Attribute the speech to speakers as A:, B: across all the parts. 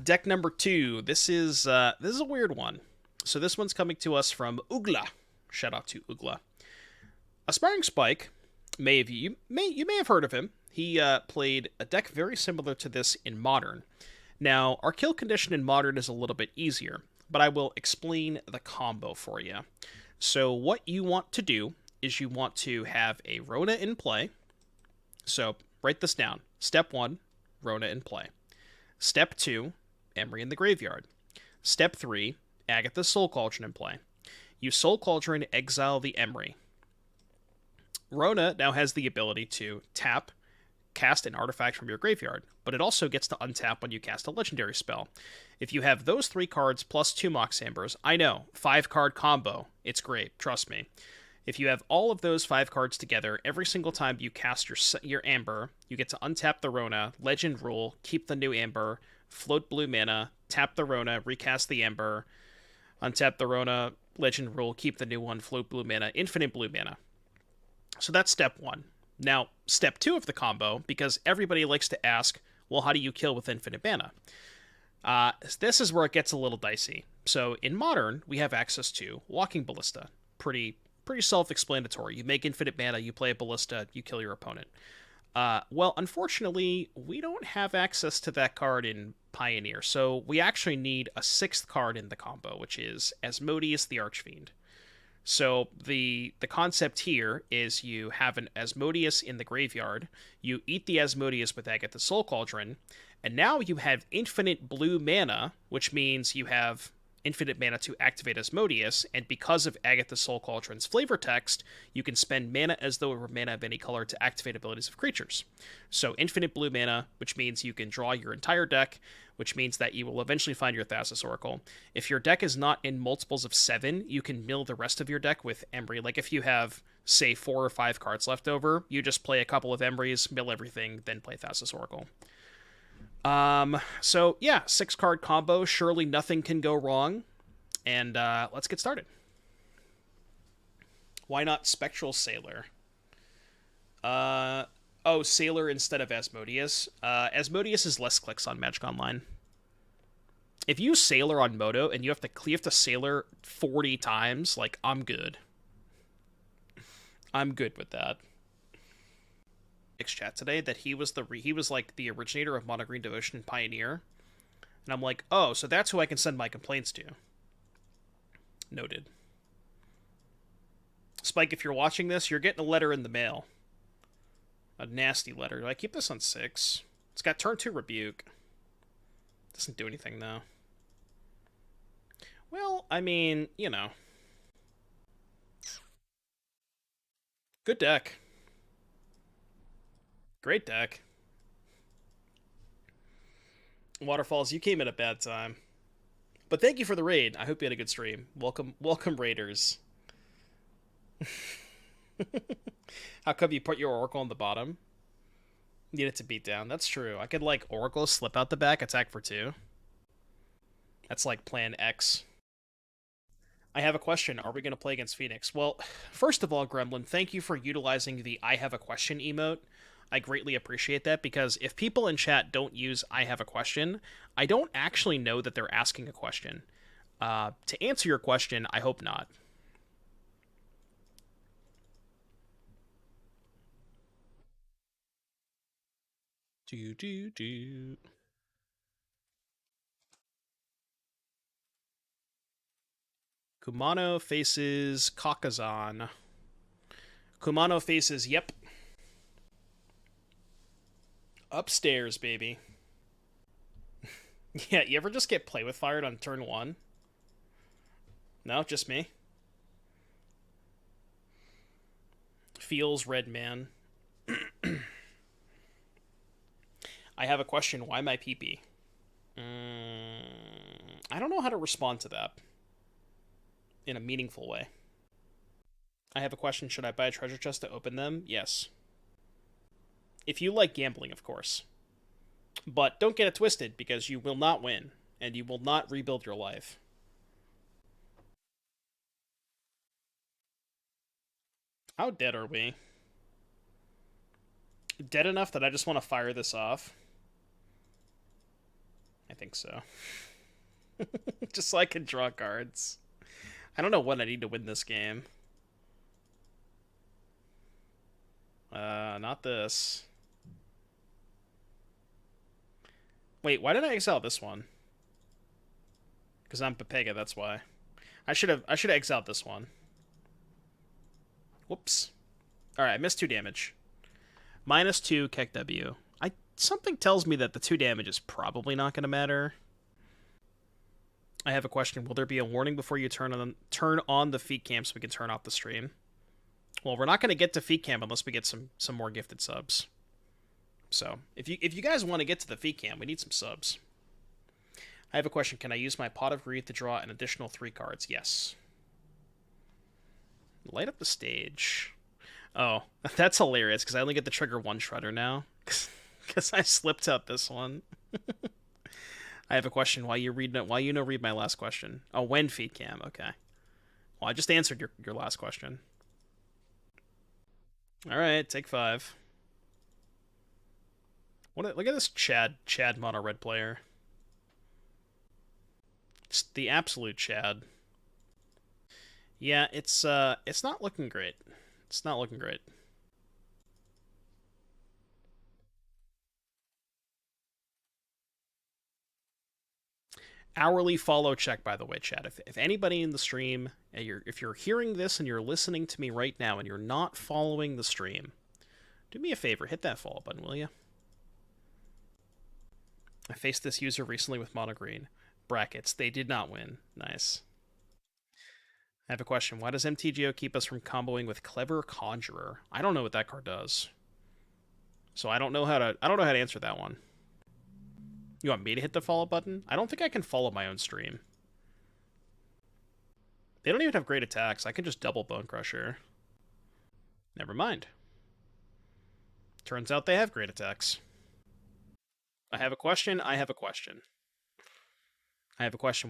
A: Deck number 2. This is a weird one. So this one's coming to us from Ugla. Shout out to Ugla. Aspiring Spike, you may have heard of him. He played a deck very similar to this in Modern. Now, our kill condition in Modern is a little bit easier, but I will explain the combo for you. So what you want to do is you want to have a Rona in play. So write this down. Step 1, Rona in play. Step 2, Emry in the graveyard. Step 3, Agatha's Soul Cauldron in play. You Soul Cauldron, exile the Emry. Rona now has the ability to tap, cast an artifact from your graveyard, but it also gets to untap when you cast a legendary spell. If you have those 3 cards plus 2 Mox Ambers, I know, 5-card combo, it's great, trust me. If you have all of those 5 cards together, every single time you cast your Amber, you get to untap the Rona, Legend Rule, keep the new Amber, float blue mana, tap the Rona, recast the Amber, untap the Rona, Legend Rule, keep the new one, float blue mana, infinite blue mana. So that's step 1. Now, step 2 of the combo, because everybody likes to ask, well, how do you kill with infinite mana? This is where it gets a little dicey. So in Modern, we have access to Walking Ballista. Pretty self-explanatory. You make infinite mana, you play a Ballista, you kill your opponent. Well, unfortunately, we don't have access to that card in Pioneer, so we actually need a 6th card in the combo, which is Asmodeus the Archfiend. So the concept here is you have an Asmodeus in the graveyard, you eat the Asmodeus with Agatha's Soul Cauldron, and now you have infinite blue mana, which means you have infinite mana to activate Asmodeus, and because of Agatha's Soul Cauldron's flavor text, you can spend mana as though it were mana of any color to activate abilities of creatures. So infinite blue mana, which means you can draw your entire deck, which means that you will eventually find your Thassa's Oracle. If your deck is not in multiples of 7, you can mill the rest of your deck with Emry. Like if you have, say, 4 or 5 cards left over, you just play a couple of Emrys, mill everything, then play Thassa's Oracle. So yeah, 6-card combo, surely nothing can go wrong, and let's get started. Why not Spectral Sailor? Sailor instead of Asmodeus. Asmodeus is less clicks on Magic Online. If you Sailor on Moto and you have to Sailor 40 times, like, I'm good. I'm good with that. Chat today that he was like the originator of Mono Green Devotion and Pioneer, and I'm like, oh, so that's who I can send my complaints to. Noted. Spike, if you're watching this, you're getting a letter in the mail. A nasty letter. Do I keep this on 6? It's got turn 2 Rebuke. Doesn't do anything though. Well, I mean, you know. Good deck. Great deck. Waterfalls, you came at a bad time. But thank you for the raid. I hope you had a good stream. Welcome, raiders. How come you put your Oracle on the bottom? Need it to beat down. That's true. I could, like, Oracle, slip out the back, attack for 2. That's like plan X. I have a question. Are we going to play against Phoenix? Well, first of all, Gremlin, thank you for utilizing the I have a question emote. I greatly appreciate that, because if people in chat don't use I have a question, I don't actually know that they're asking a question. To answer your question, I hope not. Kumano faces Kakazan. Kumano faces, yep. Upstairs, baby. Yeah, you ever just get play with fired on turn 1? No, just me. Feels red, man. I have a question. Why my PP? I don't know how to respond to that in a meaningful way. I have a question. Should I buy a treasure chest to open them? Yes. If you like gambling, of course. But don't get it twisted, because you will not win, and you will not rebuild your life. How dead are we? Dead enough that I just want to fire this off. I think so. Just so I can draw cards. I don't know what I need to win this game. Not this. Wait, why did I exile this one? Because I'm Pepega, that's why. I should have exiled this one. Whoops. Alright, I missed 2 damage. -2 Keck W. Something tells me that the 2 damage is probably not going to matter. I have a question. Will there be a warning before you turn on the feed cam so we can turn off the stream? Well, we're not going to get to feed cam unless we get some more gifted subs. So, if you guys want to get to the feed cam, we need some subs. I have a question. Can I use my Pot of Greed to draw an additional 3 cards? Yes. Light up the stage. Oh, that's hilarious, because I only get to trigger 1 Shredder now. Because I slipped out this one. I have a question. Why you read my last question? Oh, when feed cam? Okay. Well, I just answered your last question. All right, take 5. Look at this Chad mono red player. Just the absolute Chad. Yeah, it's not looking great. It's not looking great. Hourly follow check, by the way, chat. If anybody in the stream, if you're hearing this and you're listening to me right now and you're not following the stream, do me a favor, hit that follow button, will you? I faced this user recently with mono green. Brackets, they did not win. Nice. I have a question. Why does MTGO keep us from comboing with Clever Conjurer? I don't know what that card does. So I don't know how to answer that one. You want me to hit the follow button? I don't think I can follow my own stream. They don't even have great attacks. I can just double Bone Crusher. Never mind. Turns out they have great attacks. I have a question. I have a question.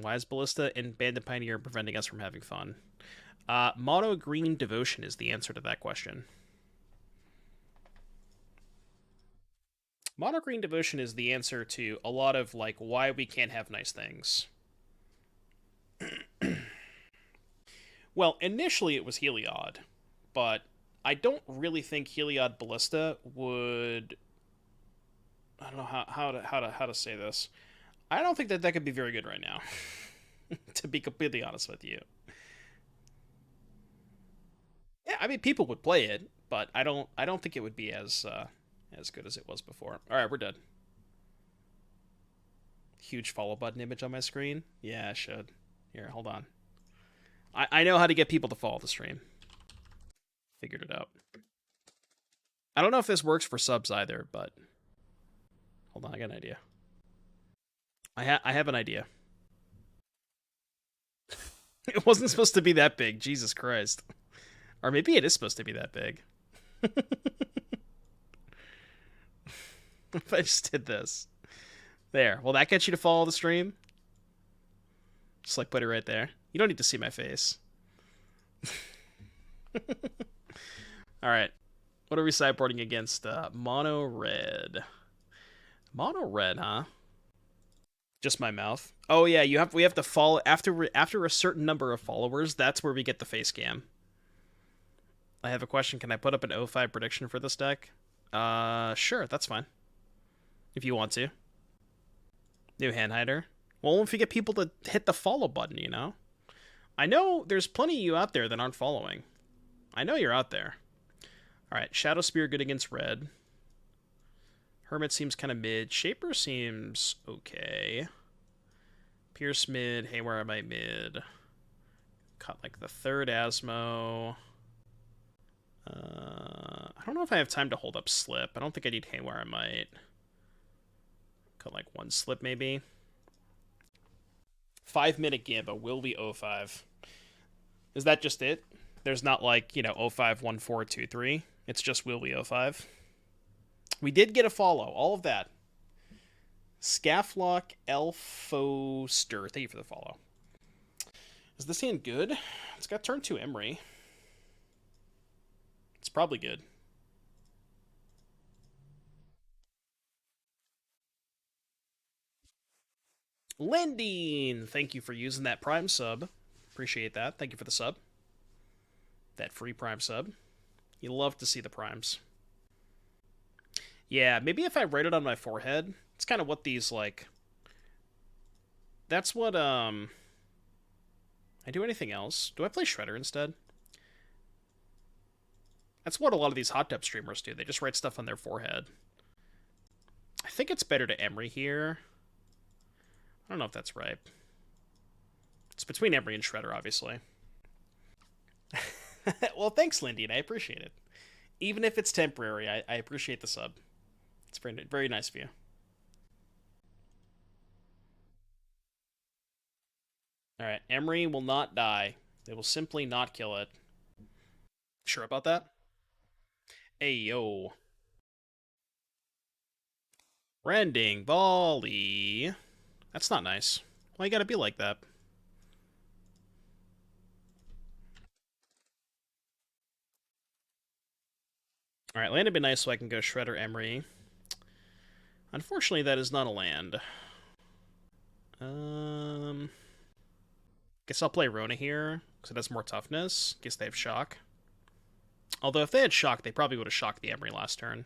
A: Why is Ballista and Bandit Pioneer preventing us from having fun? Mono Green Devotion is the answer to that question. Mono Green Devotion is the answer to a lot of, like, why we can't have nice things. Well, initially it was Heliod, but I don't really think Heliod Ballista would... I don't know how to say this. I don't think that could be very good right now, to be completely honest with you. Yeah, I mean, people would play it, but I don't think it would be as good as it was before. All right, we're done. Huge follow button image on my screen. Yeah, I should. Here, hold on. I know how to get people to follow the stream. Figured it out. I don't know if this works for subs either, but hold on, I got an idea. I have an idea. It wasn't supposed to be that big. Jesus Christ. Or maybe it is supposed to be that big. If I just did this. There. Will that get you to follow the stream? Just like put it right there. You don't need to see my face. Alright. What are we sideboarding against? Mono red. Mono red, huh? Just my mouth. Oh yeah, we have to follow after a certain number of followers. That's where we get the face cam. I have a question. Can I put up an 05 prediction for this deck? Sure, that's fine. If you want to. New hand hider. Well, if you get people to hit the follow button, you know. I know there's plenty of you out there that aren't following. I know you're out there. All right, Shadow Spear good against red. Hermit seems kind of mid. Shaper seems okay. Pierce mid. Haywire Mite mid. Cut like the third Asmo. I don't know if I have time to hold up Slip. I don't think I need Haywire Mite. Cut like 1 Slip maybe. 5-minute Gamba will be 05. Is that just it? There's not like, 05, 1, 4, 2, 3. It's just will be 05. We did get a follow. All of that. Scafflock Elfoster. Thank you for the follow. Is this hand good? It's got turn 2 Emry. It's probably good. Lendine, thank you for using that Prime sub. Appreciate that. Thank you for the sub. That free Prime sub. You love to see the Primes. Yeah, maybe if I write it on my forehead, it's kind of what these, like... That's what, I do anything else? Do I play Shredder instead? That's what a lot of these hot tub streamers do. They just write stuff on their forehead. I think it's better to Emry here. I don't know if that's right. It's between Emry and Shredder, obviously. Well, thanks, Lindy, and I appreciate it. Even if it's temporary, I appreciate the sub. It's very, very nice of you. Alright, Emry will not die. They will simply not kill it. Sure about that? Hey, yo. Rending volley. That's not nice. Why you gotta be like that? Alright, land would be nice so I can go Shredder Emry. Unfortunately, that is not a land. Guess I'll play Rona here, because it has more toughness, in case they have Shock. Although if they had Shock, they probably would have shocked the Emry last turn.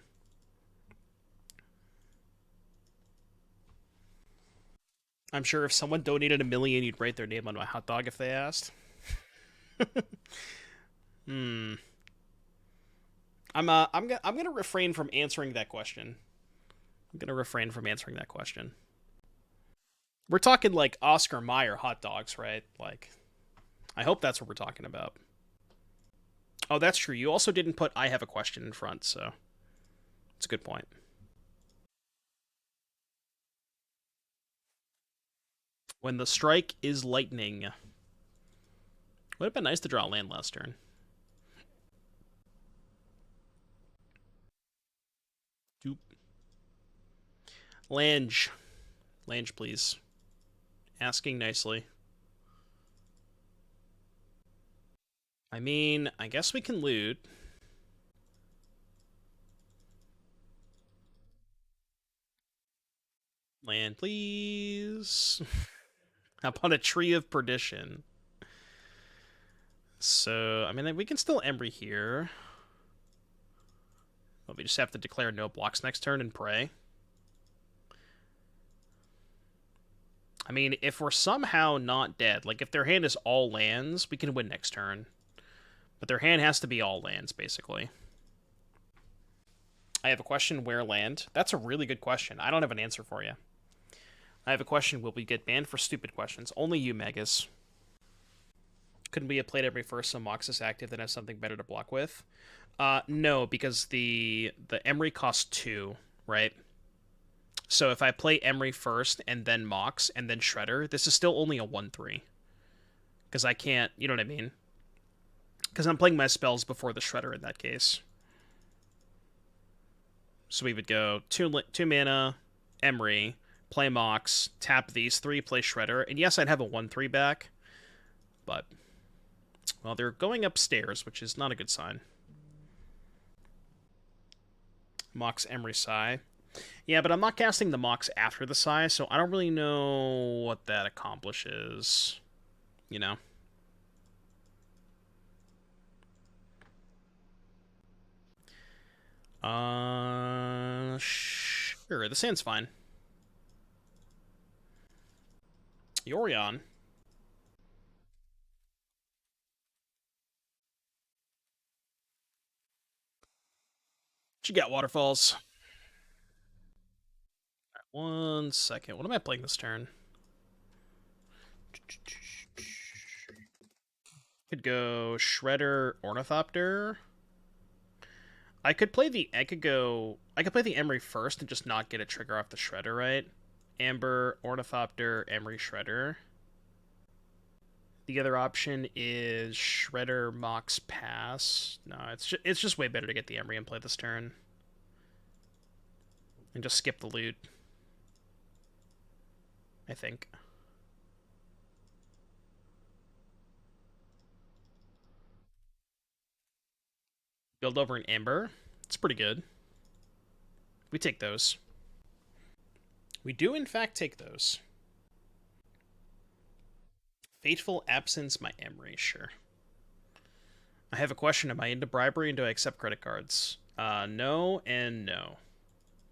A: I'm sure if someone donated $1 million, you'd write their name on my hot dog if they asked. I'm gonna refrain from answering that question. We're talking like Oscar Mayer hot dogs, right? Like, I hope that's what we're talking about. Oh, that's true. You also didn't put I have a question in front, so it's a good point. When the strike is lightning. Would have been nice to draw a land last turn. Doop. Lange. Lange, please. Asking nicely. I mean, I guess we can loot. Land, please. How about a Tree of Perdition? So, I mean, we can still Emry here. Well, we just have to declare no blocks next turn and pray. I mean, if we're somehow not dead, like if their hand is all lands, we can win next turn. But their hand has to be all lands, basically. I have a question, where land? That's a really good question. I don't have an answer for you. I have a question, will we get banned for stupid questions? Only you, Megas. Couldn't we have played every first so Mox is active that has something better to block with? No, because the Emry costs 2, right? So if I play Emry first, and then Mox, and then Shredder, this is still only a 1-3. Because I can't, you know what I mean? Because I'm playing my spells before the Shredder in that case. So we would go 2 mana, Emry, play Mox, tap these 3, play Shredder, and yes, I'd have a 1-3 back, but, well, they're going upstairs, which is not a good sign. Mox, Emry, Sai. Yeah, but I'm not casting the Mox after the Sai, so I don't really know what that accomplishes, you know? Sure, the sand's fine. Yorion. What you got, Waterfalls? Right, 1 second. What am I playing this turn? Could go Shredder, Ornithopter. I could play the Emry first and just not get a trigger off the Shredder, right? Amber, Ornithopter, Emry, Shredder. The other option is Shredder, Mox, Pass. No, it's just way better to get the Emry and play this turn. And just skip the loot. I think. Build over an Amber. It's pretty good. We take those. We do, in fact, take those. Fateful Absence, my Emry, sure. I have a question. Am I into bribery and do I accept credit cards? No and no.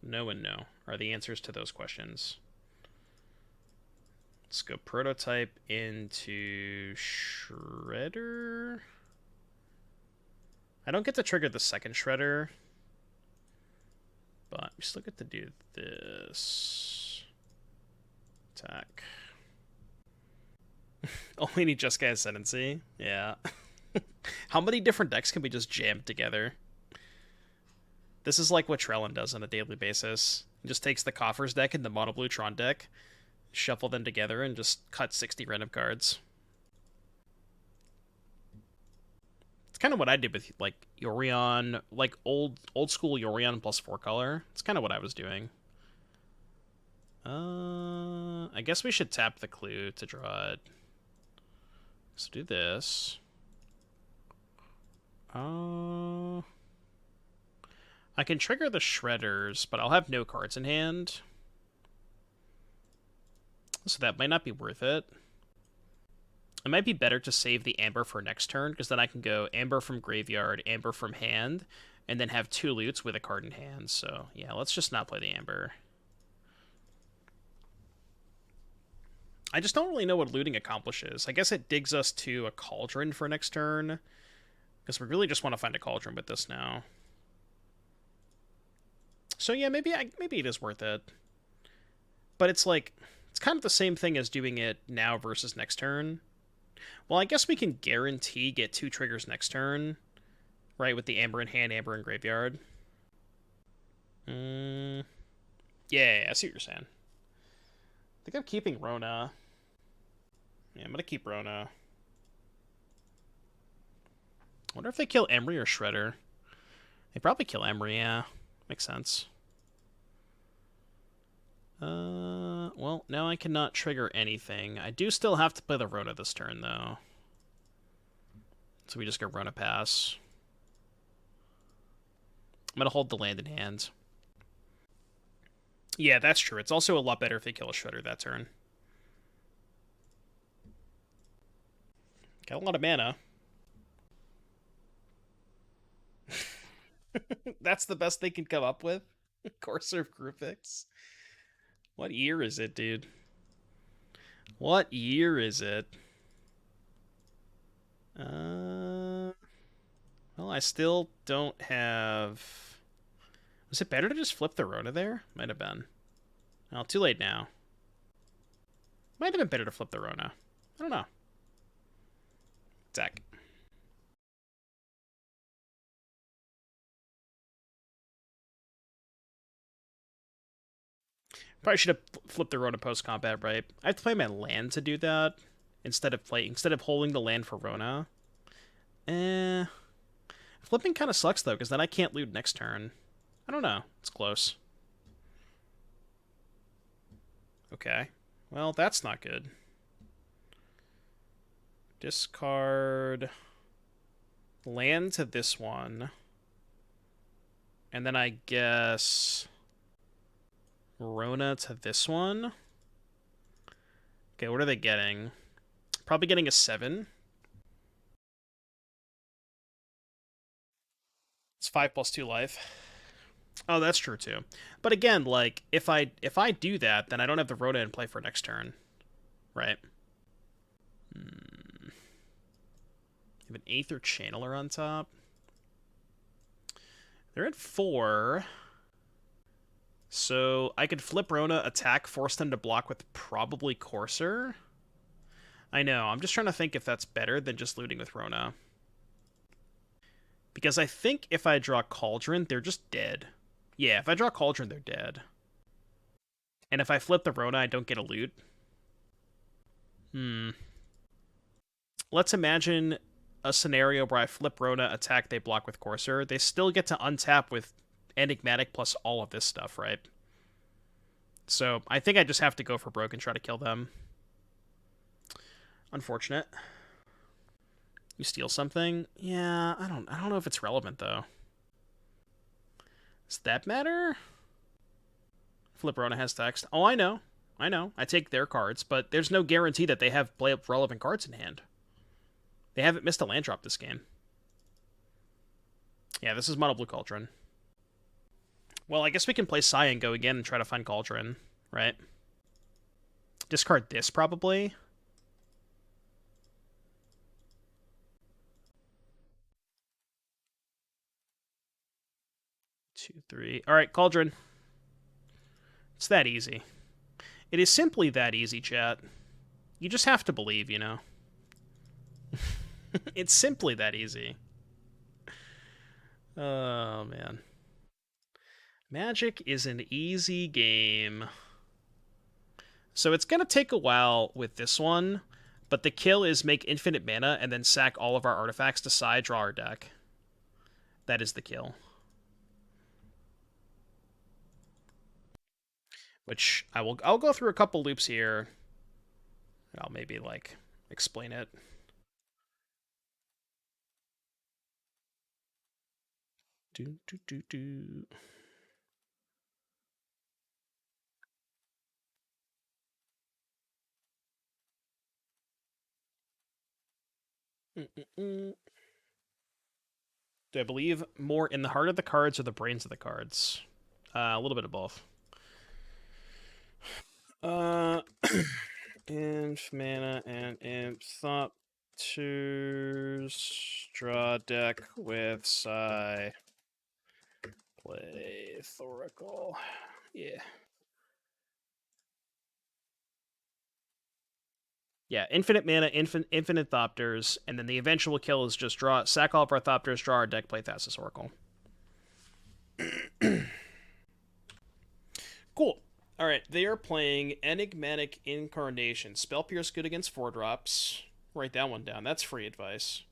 A: No and no are the answers to those questions. Let's go Prototype into Shredder. I don't get to trigger the second Shredder, but we still get to do this. Attack. Only need Just Guy Ascendancy? Yeah. How many different decks can we just jam together? This is like what Trellin does on a daily basis. He just takes the Coffers deck and the Mono Blue Tron deck, shuffle them together, and just cut 60 random cards. It's kind of what I did with, like, Yorion, like old school Yorion plus 4-color. It's kind of what I was doing. I guess we should tap the clue to draw it. So do this. I can trigger the Shredders, but I'll have no cards in hand. So that might not be worth it. It might be better to save the Amber for next turn, because then I can go Amber from graveyard, Amber from hand, and then have 2 loots with a card in hand. So yeah, let's just not play the Amber. I just don't really know what looting accomplishes. I guess it digs us to a Cauldron for next turn, because we really just want to find a Cauldron with this now. So yeah, maybe it is worth it. But it's like, it's kind of the same thing as doing it now versus next turn. Well, I guess we can guarantee get 2 triggers next turn, right, with the Amber in hand, Amber in graveyard. Yeah, I see what you're saying. I think I'm keeping Rona. Yeah, I'm going to keep Rona. I wonder if they kill Emry or Shredder. They probably kill Emry, yeah. Makes sense. Well, now I cannot trigger anything. I do still have to play the Rona this turn, though. So we just go Rona pass. I'm going to hold the land in hand. Yeah, that's true. It's also a lot better if they kill a Shredder that turn. Got a lot of mana. That's the best they can come up with? Courser of Grufix. What year is it, dude? What year is it? Well, I still don't have... Was it better to just flip the Rona there? Might have been. Well, too late now. Might have been better to flip the Rona. I don't know. Zach. Probably should have flipped the Rona post-combat, right? I have to play my land to do that instead of holding the land for Rona. Flipping kind of sucks, though, because then I can't loot next turn. I don't know. It's close. Okay. Well, that's not good. Discard land to this one. And then I guess Rona to this one. Okay, what are they getting? Probably getting a 7. It's 5+2 life. Oh, that's true too. But again, like if I do that, then I don't have the Rona in play for next turn, right? You have an Aether Channeler on top. They're at 4. So I could flip Rona, attack, force them to block with probably Courser. I know, I'm just trying to think if that's better than just looting with Rona. Because I think if I draw Cauldron, they're just dead. Yeah, if I draw Cauldron, they're dead. And if I flip the Rona, I don't get a loot. Let's imagine a scenario where I flip Rona, attack, they block with Courser. They still get to untap with Enigmatic plus all of this stuff, right? So I think I just have to go for broke and try to kill them. Unfortunate. You steal something? Yeah, I don't know if it's relevant though. Does that matter? Flip Rona has text. Oh, I know. I know. I take their cards, but there's no guarantee that they have play up relevant cards in hand. They haven't missed a land drop this game. Yeah, this is Mono Blue Cauldron. Well, I guess we can play Sai and go again and try to find Cauldron, right? Discard this, probably. Two, three. All right, Cauldron. It's that easy. It is simply that easy, chat. You just have to believe, you know? It's simply that easy. Oh, man. Magic is an easy game. So it's going to take a while with this one, but the kill is make infinite mana and then sack all of our artifacts to side draw our deck. That is the kill. Which I'll go through a couple loops here. I'll maybe, like, explain it. Do. Do I believe more in the heart of the cards or the brains of the cards? A little bit of both. Inf mana and imp Thopterist. Draw deck with Psy. Play Thoracle. Yeah. Yeah, infinite mana, infinite Thopters, and then the eventual kill is just sack all of our Thopters, draw our deck, play Thassa's Oracle. Cool. Alright, they are playing Enigmatic Incarnation. Spell Pierce good against 4-drops. Write that one down. That's free advice.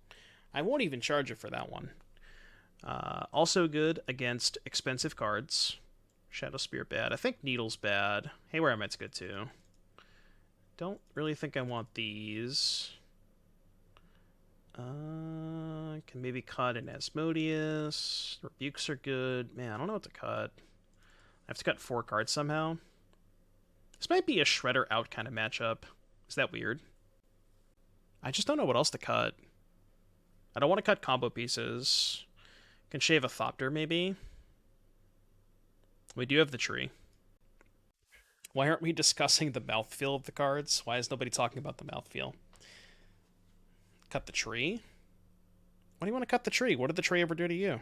A: I won't even charge it for that one. Also good against expensive cards. Shadow Spear bad. I think Needle's bad. Haywire Mite's good too. Don't really think I want these. Can maybe cut an Asmodeus. Rebukes are good. Man, I don't know what to cut. I have to cut 4 cards somehow. This might be a Shredder out kind of matchup. Is that weird? I just don't know what else to cut. I don't want to cut combo pieces. Can shave a Thopter, maybe? We do have the tree. Why aren't we discussing the mouthfeel of the cards? Why is nobody talking about the mouthfeel? Cut the tree? Why do you want to cut the tree? What did the tree ever do to you?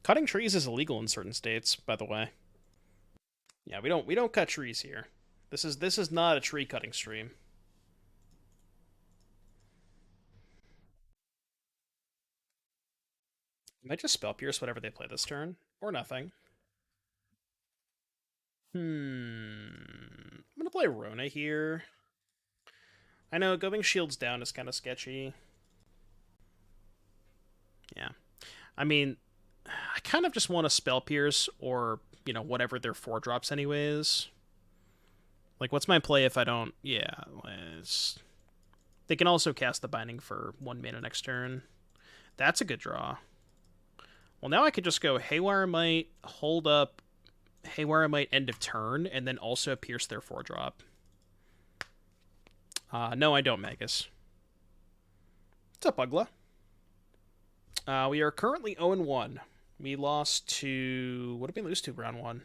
A: Cutting trees is illegal in certain states, by the way. Yeah, we don't cut trees here. This is not a tree cutting stream. I might just Spell Pierce whatever they play this turn, or nothing. I'm gonna play Rona here. I know going shields down is kind of sketchy. Yeah. I mean, I kind of just want to Spell Pierce or, you know, whatever their 4-drops anyways. Like, what's my play if I don't... Yeah, they can also cast the Binding for 1 mana next turn. That's a good draw. Well, now I could just go Haywire Mite, hold up, Haywire Mite end of turn, and then also pierce their 4-drop. No, I don't, Magus. What's up, Ugla? We are currently 0-1. We lost to... What did we lose to round 1?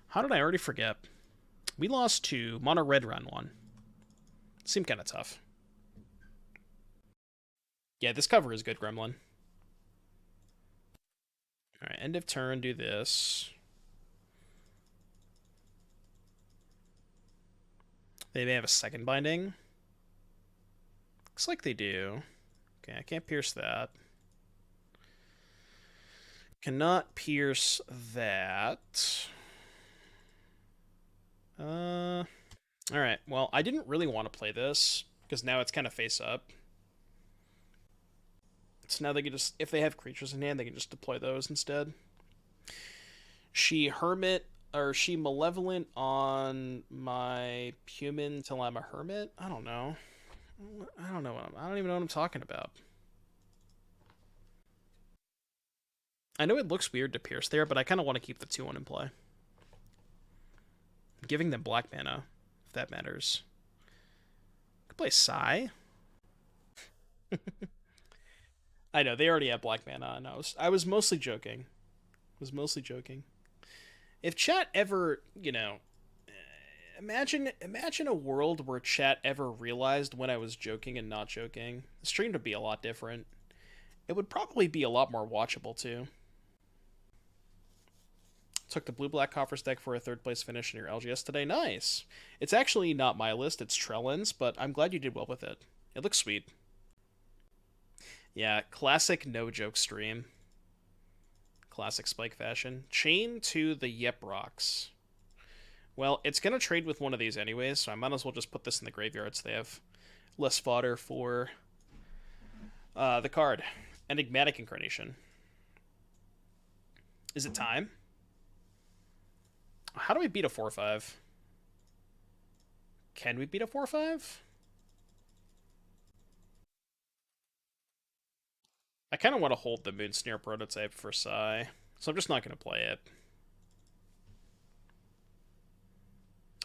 A: How did I already forget? We lost to Mono Red round 1. Seemed kind of tough. Yeah, this cover is good, Gremlin. Alright, end of turn, do this. They may have a second binding. Looks like they do. Okay, I can't pierce that. Cannot pierce that. Alright, well, I didn't really want to play this, because now it's kind of face up. So now they can just, if they have creatures in hand, they can just deploy those instead. She Hermit, or she Malevolent on my human till I'm a Hermit? I don't know. I don't even know what I'm talking about. I know it looks weird to pierce there, but I kind of want to keep the 2-1 in play. I'm giving them black mana, if that matters. Could play Sai. I know, they already have black mana, and I was mostly joking. If chat ever, imagine a world where chat ever realized when I was joking and not joking. The stream would be a lot different. It would probably be a lot more watchable, too. Took the blue-black Coffers deck for a third-place finish in your LGS today. Nice! It's actually not my list, it's Trellin's, but I'm glad you did well with it. It looks sweet. Yeah, classic no-joke stream. Classic Spike fashion. Chain to the Yep Rocks. Well, it's going to trade with one of these anyways, so I might as well just put this in the graveyard so they have less fodder for the card. Enigmatic Incarnation. Is it time? How do we beat a 4-5? Can we beat a 4-5? I kind of want to hold the Moonsnare Prototype for Sai, so I'm just not going to play it.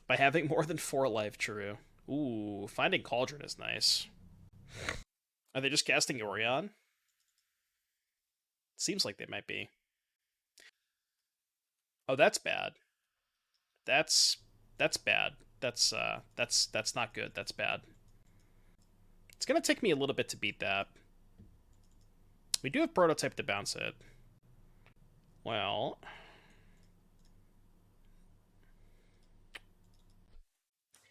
A: By having more than 4 life, true. Ooh, finding Cauldron is nice. Are they just casting Orion? Seems like they might be. Oh, that's bad. That's bad. That's not good. That's bad. It's gonna take me a little bit to beat that. We do have Prototype to bounce it. Well,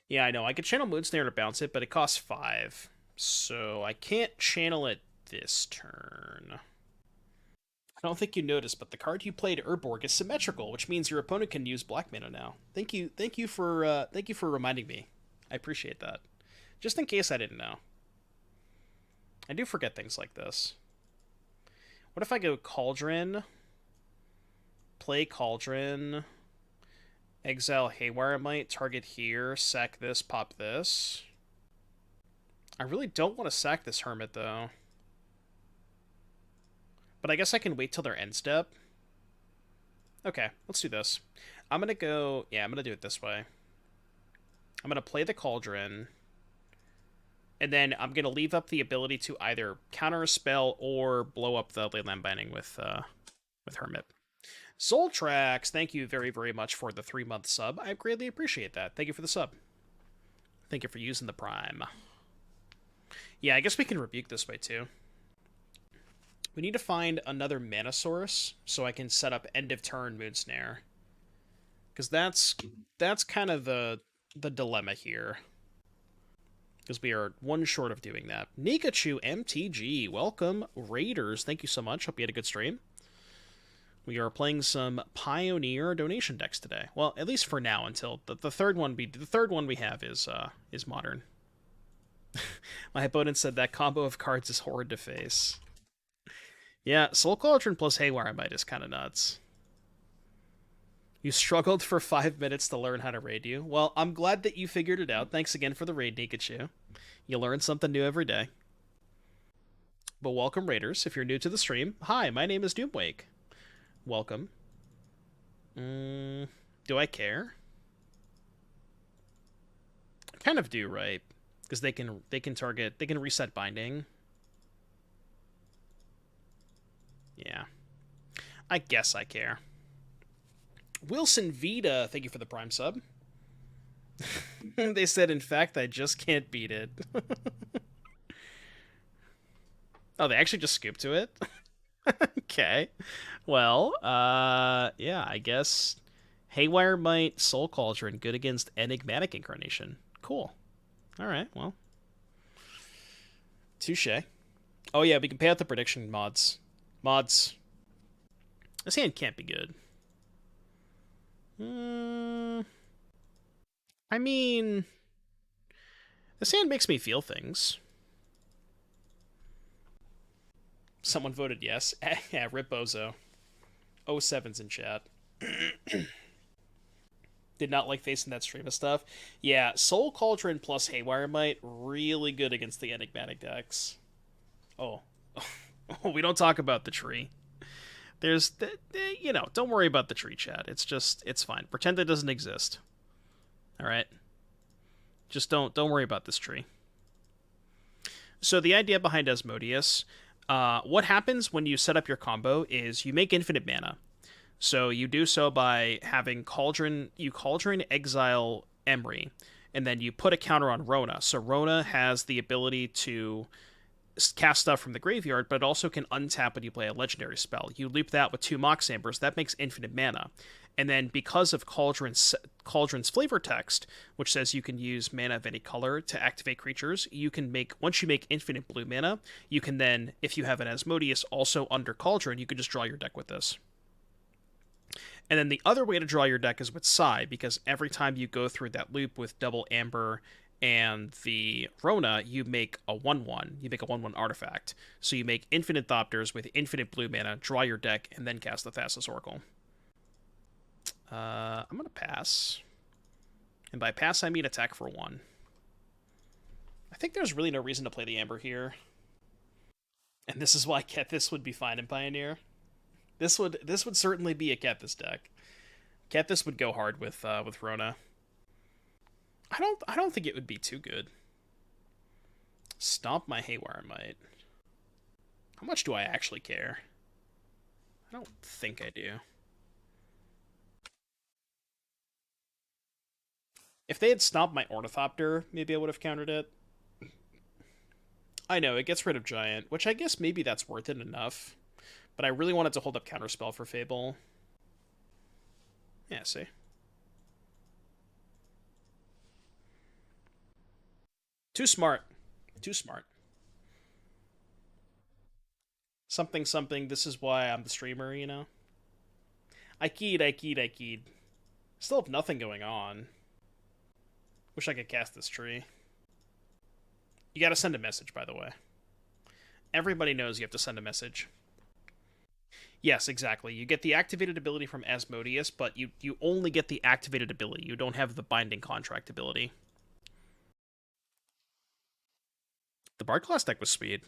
A: yeah, I know. I could channel Moonsnare to bounce it, but it costs 5. So I can't channel it this turn. I don't think you noticed, but the card you played, Urborg, is symmetrical, which means your opponent can use black mana now. Thank you for reminding me. I appreciate that. Just in case I didn't know. I do forget things like this. What if I go Cauldron, play Cauldron, exile Haywire Mite, target here, sack this, pop this? I really don't want to sack this Hermit, though. But I guess I can wait till their end step. Okay, let's do this. I'm going to go... Yeah, I'm going to do it this way. I'm going to play the Cauldron. And then I'm going to leave up the ability to either counter a spell or blow up the Leyland Binding with Hermit. Soul Tracks, thank you very, very much for the 3-month sub. I greatly appreciate that. Thank you for the sub. Thank you for using the Prime. Yeah, I guess we can Rebuke this way, too. We need to find another mana source so I can set up end of turn Moonsnare. Because that's kind of the dilemma here. Because we are one short of doing that. Nikachu MTG, welcome Raiders. Thank you so much. Hope you had a good stream. We are playing some Pioneer donation decks today. Well, at least for now, until the third one we have is modern. My opponent said that combo of cards is horrid to face. Yeah, Soul Cauldron plus Haywire Mite is kind of nuts. You struggled for 5 minutes to learn how to raid you. Well, I'm glad that you figured it out. Thanks again for the raid, Nikachu. You learn something new every day. But welcome, Raiders. If you're new to the stream, hi, my name is Doomwake. Welcome. Do I care? I kind of do, right? Because they can reset binding. Yeah. I guess I care. Wilson Vita, thank you for the Prime sub. They said, in fact, I just can't beat it. Oh, they actually just scooped to it? Okay. Well, yeah, I guess Haywire Mite, Soul Cauldron, good against Enigmatic Incarnation. Cool. Alright, well. Touche. Oh yeah, we can pay out the prediction mods. This hand can't be good. I mean, this hand makes me feel things. Someone voted yes. Yeah, Rip Bozo. 07's in chat. Did not like facing that stream of stuff. Yeah, Soul Cauldron plus Haywire Mite, really good against the Enigmatic decks. Oh. We don't talk about the tree. There's, don't worry about the tree, chat. It's fine. Pretend it doesn't exist. All right. Just don't worry about this tree. So the idea behind Asmodeus, what happens when you set up your combo is you make infinite mana. So you do so by having Cauldron, you Cauldron exile Emry, and then you put a counter on Rona. So Rona has the ability to cast stuff from the graveyard, but it also can untap when you play a legendary spell. You loop that with 2 Mox Ambers, that makes infinite mana. And then because of Cauldron's flavor text, which says you can use mana of any color to activate creatures, you can make, once you make infinite blue mana, you can then, if you have an Asmodeus also under Cauldron, you can just draw your deck with this. And then the other way to draw your deck is with Sai, because every time you go through that loop with double Amber and the Rona, you make a 1/1. You make a 1/1 artifact. So you make infinite Thopters with infinite blue mana, draw your deck, and then cast the Thassa's Oracle. I'm going to pass. And by pass, I mean attack for 1. I think there's really no reason to play the Amber here. And this is why Kethis would be fine in Pioneer. This would certainly be a Kethis deck. Kethis would go hard with Rona. I don't think it would be too good. Stomp my Haywire Mite. How much do I actually care? I don't think I do. If they had stomped my Ornithopter, maybe I would have countered it. I know, it gets rid of Giant, which I guess maybe that's worth it enough. But I really wanted to hold up Counterspell for Fable. Yeah, see. Too smart. Too smart. Something, something, this is why I'm the streamer, you know? I keyed. Still have nothing going on. Wish I could cast this tree. You gotta send a message, by the way. Everybody knows you have to send a message. Yes, exactly. You get the activated ability from Asmodeus, but you only get the activated ability. You don't have the binding contract ability. The Bard class deck was sweet.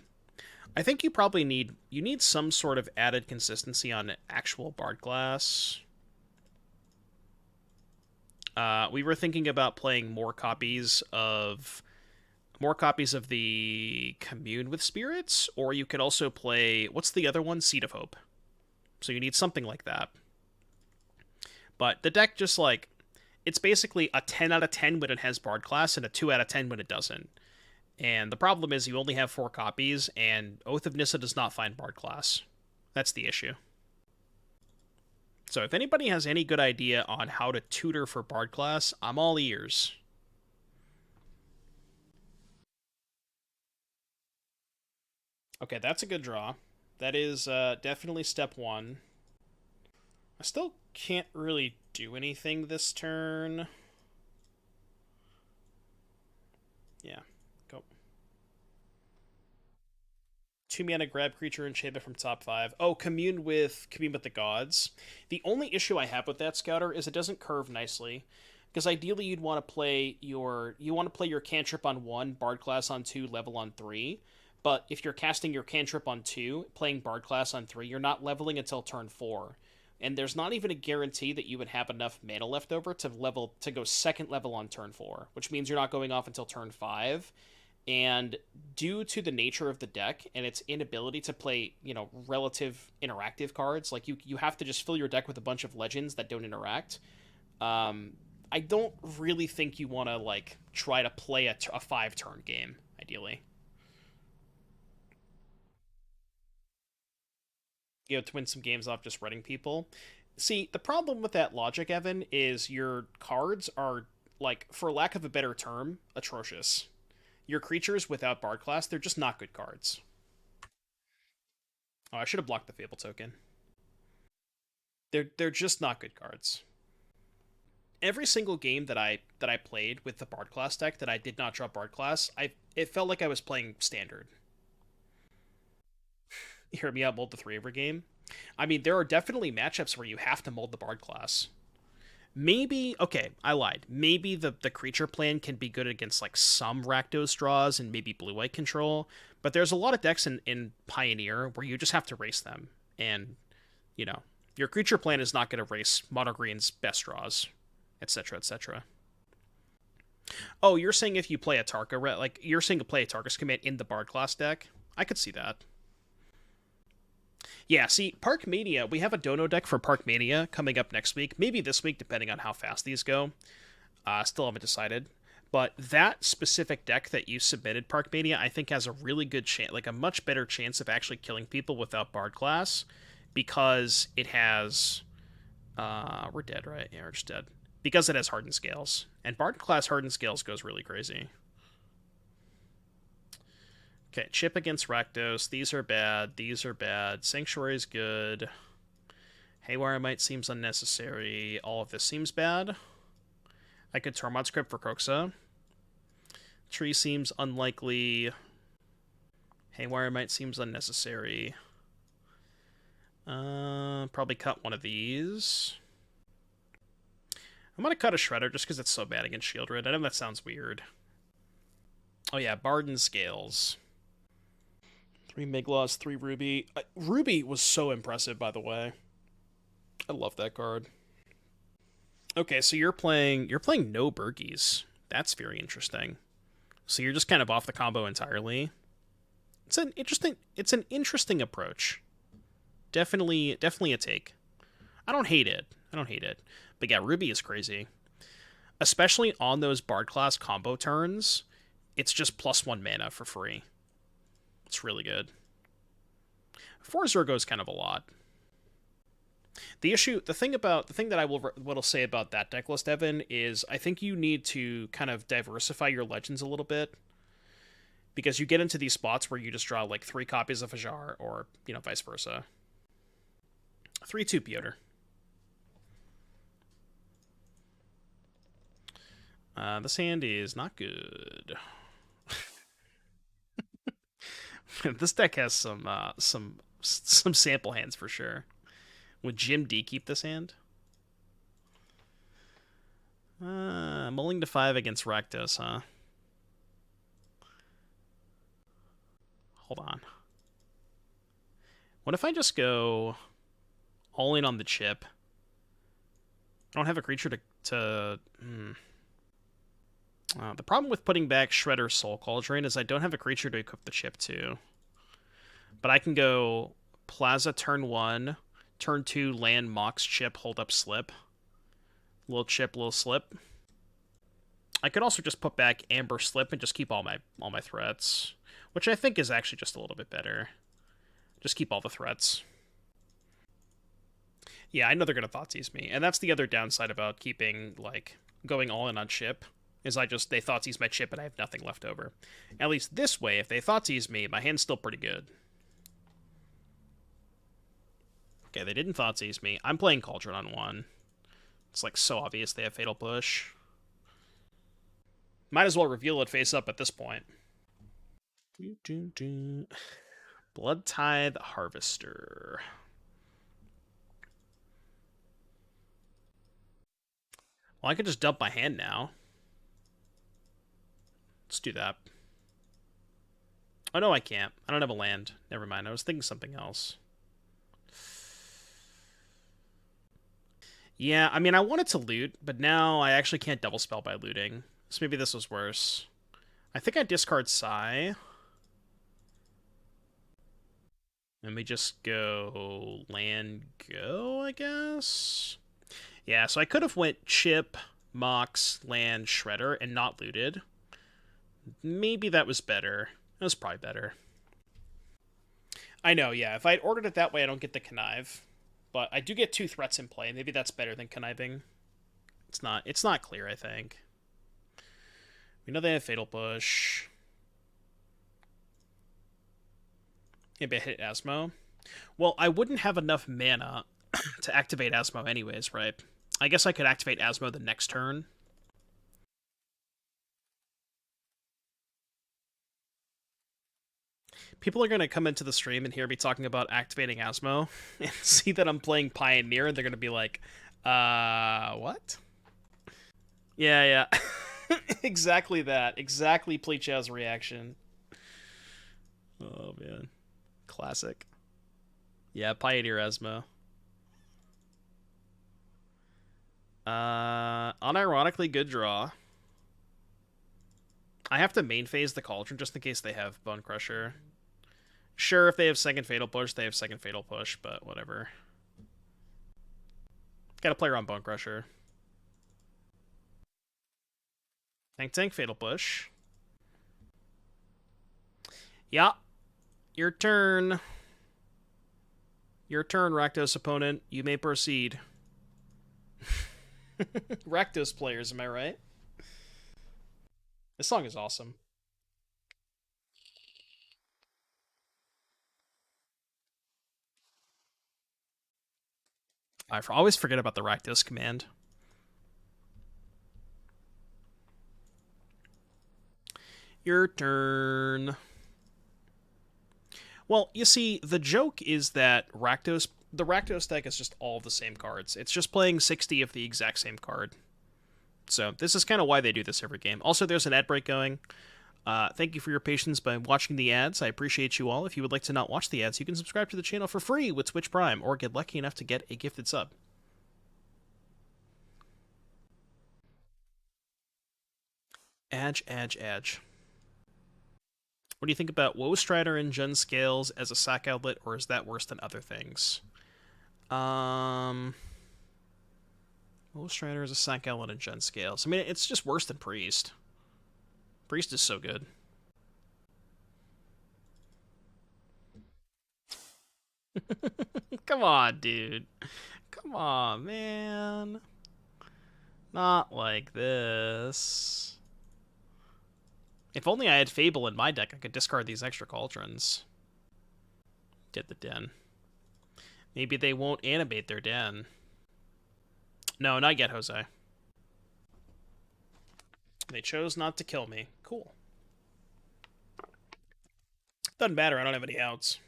A: I think you probably need some sort of added consistency on actual Bard class. We were thinking about playing more copies of the Commune with Spirits, or you could also play, what's the other one? Seed of Hope. So you need something like that. But the deck just like, it's basically a 10 out of 10 when it has Bard class and a 2 out of 10 when it doesn't. And the problem is you only have 4 copies, and Oath of Nissa does not find Bard class. That's the issue. So if anybody has any good idea on how to tutor for Bard class, I'm all ears. Okay, that's a good draw. That is definitely step 1. I still can't really do anything this turn. Yeah, go. 2 mana, grab creature, enchantment from top 5. Oh, commune with the gods. The only issue I have with that, Scouter, is it doesn't curve nicely. Because ideally you'd want to play your cantrip on 1, Bard class on 2, level on 3. But if you're casting your cantrip on 2, playing Bard class on 3, you're not leveling until turn 4. And there's not even a guarantee that you would have enough mana left over to go 2nd level on turn 4, which means you're not going off until turn 5. And due to the nature of the deck and its inability to play, relative interactive cards, like you have to just fill your deck with a bunch of legends that don't interact. I don't really think you want to try to play a 5-turn game, ideally. To win some games off just running people. See, the problem with that logic, Evan, is your cards are, for lack of a better term, atrocious. Your creatures without Bard class, they're just not good cards. Oh, I should have blocked the Fable token. They're just not good cards. Every single game that I played with the Bard class deck that I did not draw Bard class, it felt like I was playing Standard. You heard me out, mold the 3 every game. I mean, there are definitely matchups where you have to mold the Bard class. Maybe, okay, I lied. Maybe the creature plan can be good against some Rakdos draws and maybe blue-white control, but there's a lot of decks in Pioneer where you just have to race them, and, your creature plan is not going to race Mono Green's best draws, etc., etc. Oh, you're saying if you play a Tarka, like, you're saying to play a Tarkus command in the Bard class deck? I could see that. Yeah, see, Park Mania, we have a Dono deck for Park Mania coming up next week. Maybe this week, depending on how fast these go. Still haven't decided. But that specific deck that you submitted, Park Mania, I think has a really good chance, like a much better chance of actually killing people without Bard class, because it has... we're dead, right? Yeah, we're just dead. Because it has Hardened Scales. And Bard class Hardened Scales goes really crazy. Okay, chip against Rakdos. These are bad. These are bad. Sanctuary's good. Haywire Mite seems unnecessary. All of this seems bad. I could Tormod script for Kroxa. Tree seems unlikely. Haywire Mite seems unnecessary. Probably cut one of these. I'm gonna cut a Shredder just because it's so bad against Shieldred. I know that sounds weird. Oh yeah, Barden Scales. 3 Migloss, 3 Ruby. Ruby was so impressive, by the way. I love that card. Okay, so you're playing no Bergies. That's very interesting. So you're just kind of off the combo entirely. It's an interesting approach. Definitely a take. I don't hate it. But yeah, Ruby is crazy. Especially on those Bard class combo turns, it's just +1 mana for free. It's really good. 4 Zergo is kind of a lot. The thing that I will say about that deck list, Evan, is I think you need to kind of diversify your legends a little bit, because you get into these spots where you just draw like 3 copies of Hajar, or vice versa. 3/2 Piotr. This hand is not good. This deck has some sample hands for sure. Would Jim D keep this hand? Mulling to 5 against Rakdos, huh? Hold on. What if I just go all in on the chip? I don't have a creature to the problem with putting back Shredder Soul Cauldron is I don't have a creature to equip the chip to. But I can go Plaza turn 1, turn 2 land Mox chip, hold up slip. Little chip, little slip. I could also just put back Amber Slip and just keep all my threats, which I think is actually just a little bit better. Just keep all the threats. Yeah, I know they're gonna Thoughtseize me, and that's the other downside about keeping, like, going all in on chip, is they Thoughtseize my chip and I have nothing left over. At least this way, if they Thoughtseize me, my hand's still pretty good. Okay, they didn't Thoughtseize me. I'm playing Cauldron on 1. It's like so obvious they have Fatal Push. Might as well reveal it face up at this point. Blood Tithe Harvester. Well, I could just dump my hand now. Let's do that. Oh, no, I can't. I don't have a land. Never mind. I was thinking something else. Yeah, I mean, I wanted to loot, but now I actually can't double spell by looting. So maybe this was worse. I think I discard Sai. And we just go land go, I guess? Yeah, so I could have went chip, Mox, land, Shredder, and not looted. Maybe that was better. That was probably better. I know, yeah. If I had ordered it that way, I don't get the connive. But I do get 2 threats in play. Maybe that's better than conniving. It's not clear, I think. We know they have Fatal Push. Maybe I hit Asmo. Well, I wouldn't have enough mana to activate Asmo anyways, right? I guess I could activate Asmo the next turn. People are going to come into the stream and hear me talking about activating Asmo and see that I'm playing Pioneer, and they're going to be like, what? Yeah. Exactly that. Exactly Pleachow's reaction. Oh, man. Classic. Yeah, Pioneer Asmo. Unironically good draw. I have to main phase the Cauldron just in case they have Bone Crusher. Sure, if they have second Fatal Push, they have second Fatal Push, but whatever. Gotta play around Bone Crusher. Tank, Fatal Push. Yeah. Your turn. Your turn, Rakdos opponent. You may proceed. Rakdos players, am I right? This song is awesome. I always forget about the Rakdos command. Your turn. Well, you see, the joke is that the Rakdos deck is just all the same cards. It's just playing 60 of the exact same card. So this is kind of why they do this every game. Also, there's an ad break going. Thank you for your patience by watching the ads. I appreciate you all. If you would like to not watch the ads, you can subscribe to the channel for free with Twitch Prime, or get lucky enough to get a gifted sub. Adge. What do you think about Woe Strider and Jun Scales as a sack outlet, or is that worse than other things? Woe Strider as a sack outlet and Jun Scales. I mean, it's just worse than Priest. Priest is so good. Come on, dude. Come on, man. Not like this. If only I had Fable in my deck, I could discard these extra Cauldrons. Did the den. Maybe they won't animate their den. No, not yet, Jose. They chose not to kill me. Cool. Doesn't matter, I don't have any outs.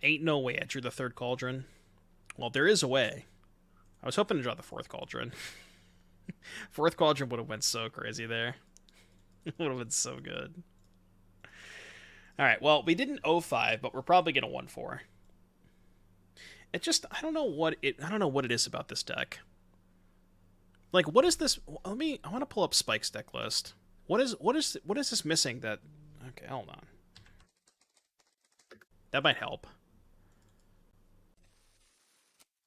A: Ain't no way I drew the third Cauldron. Well, there is a way. I was hoping to draw the fourth Cauldron. Fourth Cauldron would have went so crazy there. It would have been so good. Alright, well, we didn't 0-5, but we're probably gonna 1-4. It just I don't know what it is about this deck. Like, what is this? I want to pull up Spike's deck list. What is this missing that? Okay, hold on. That might help.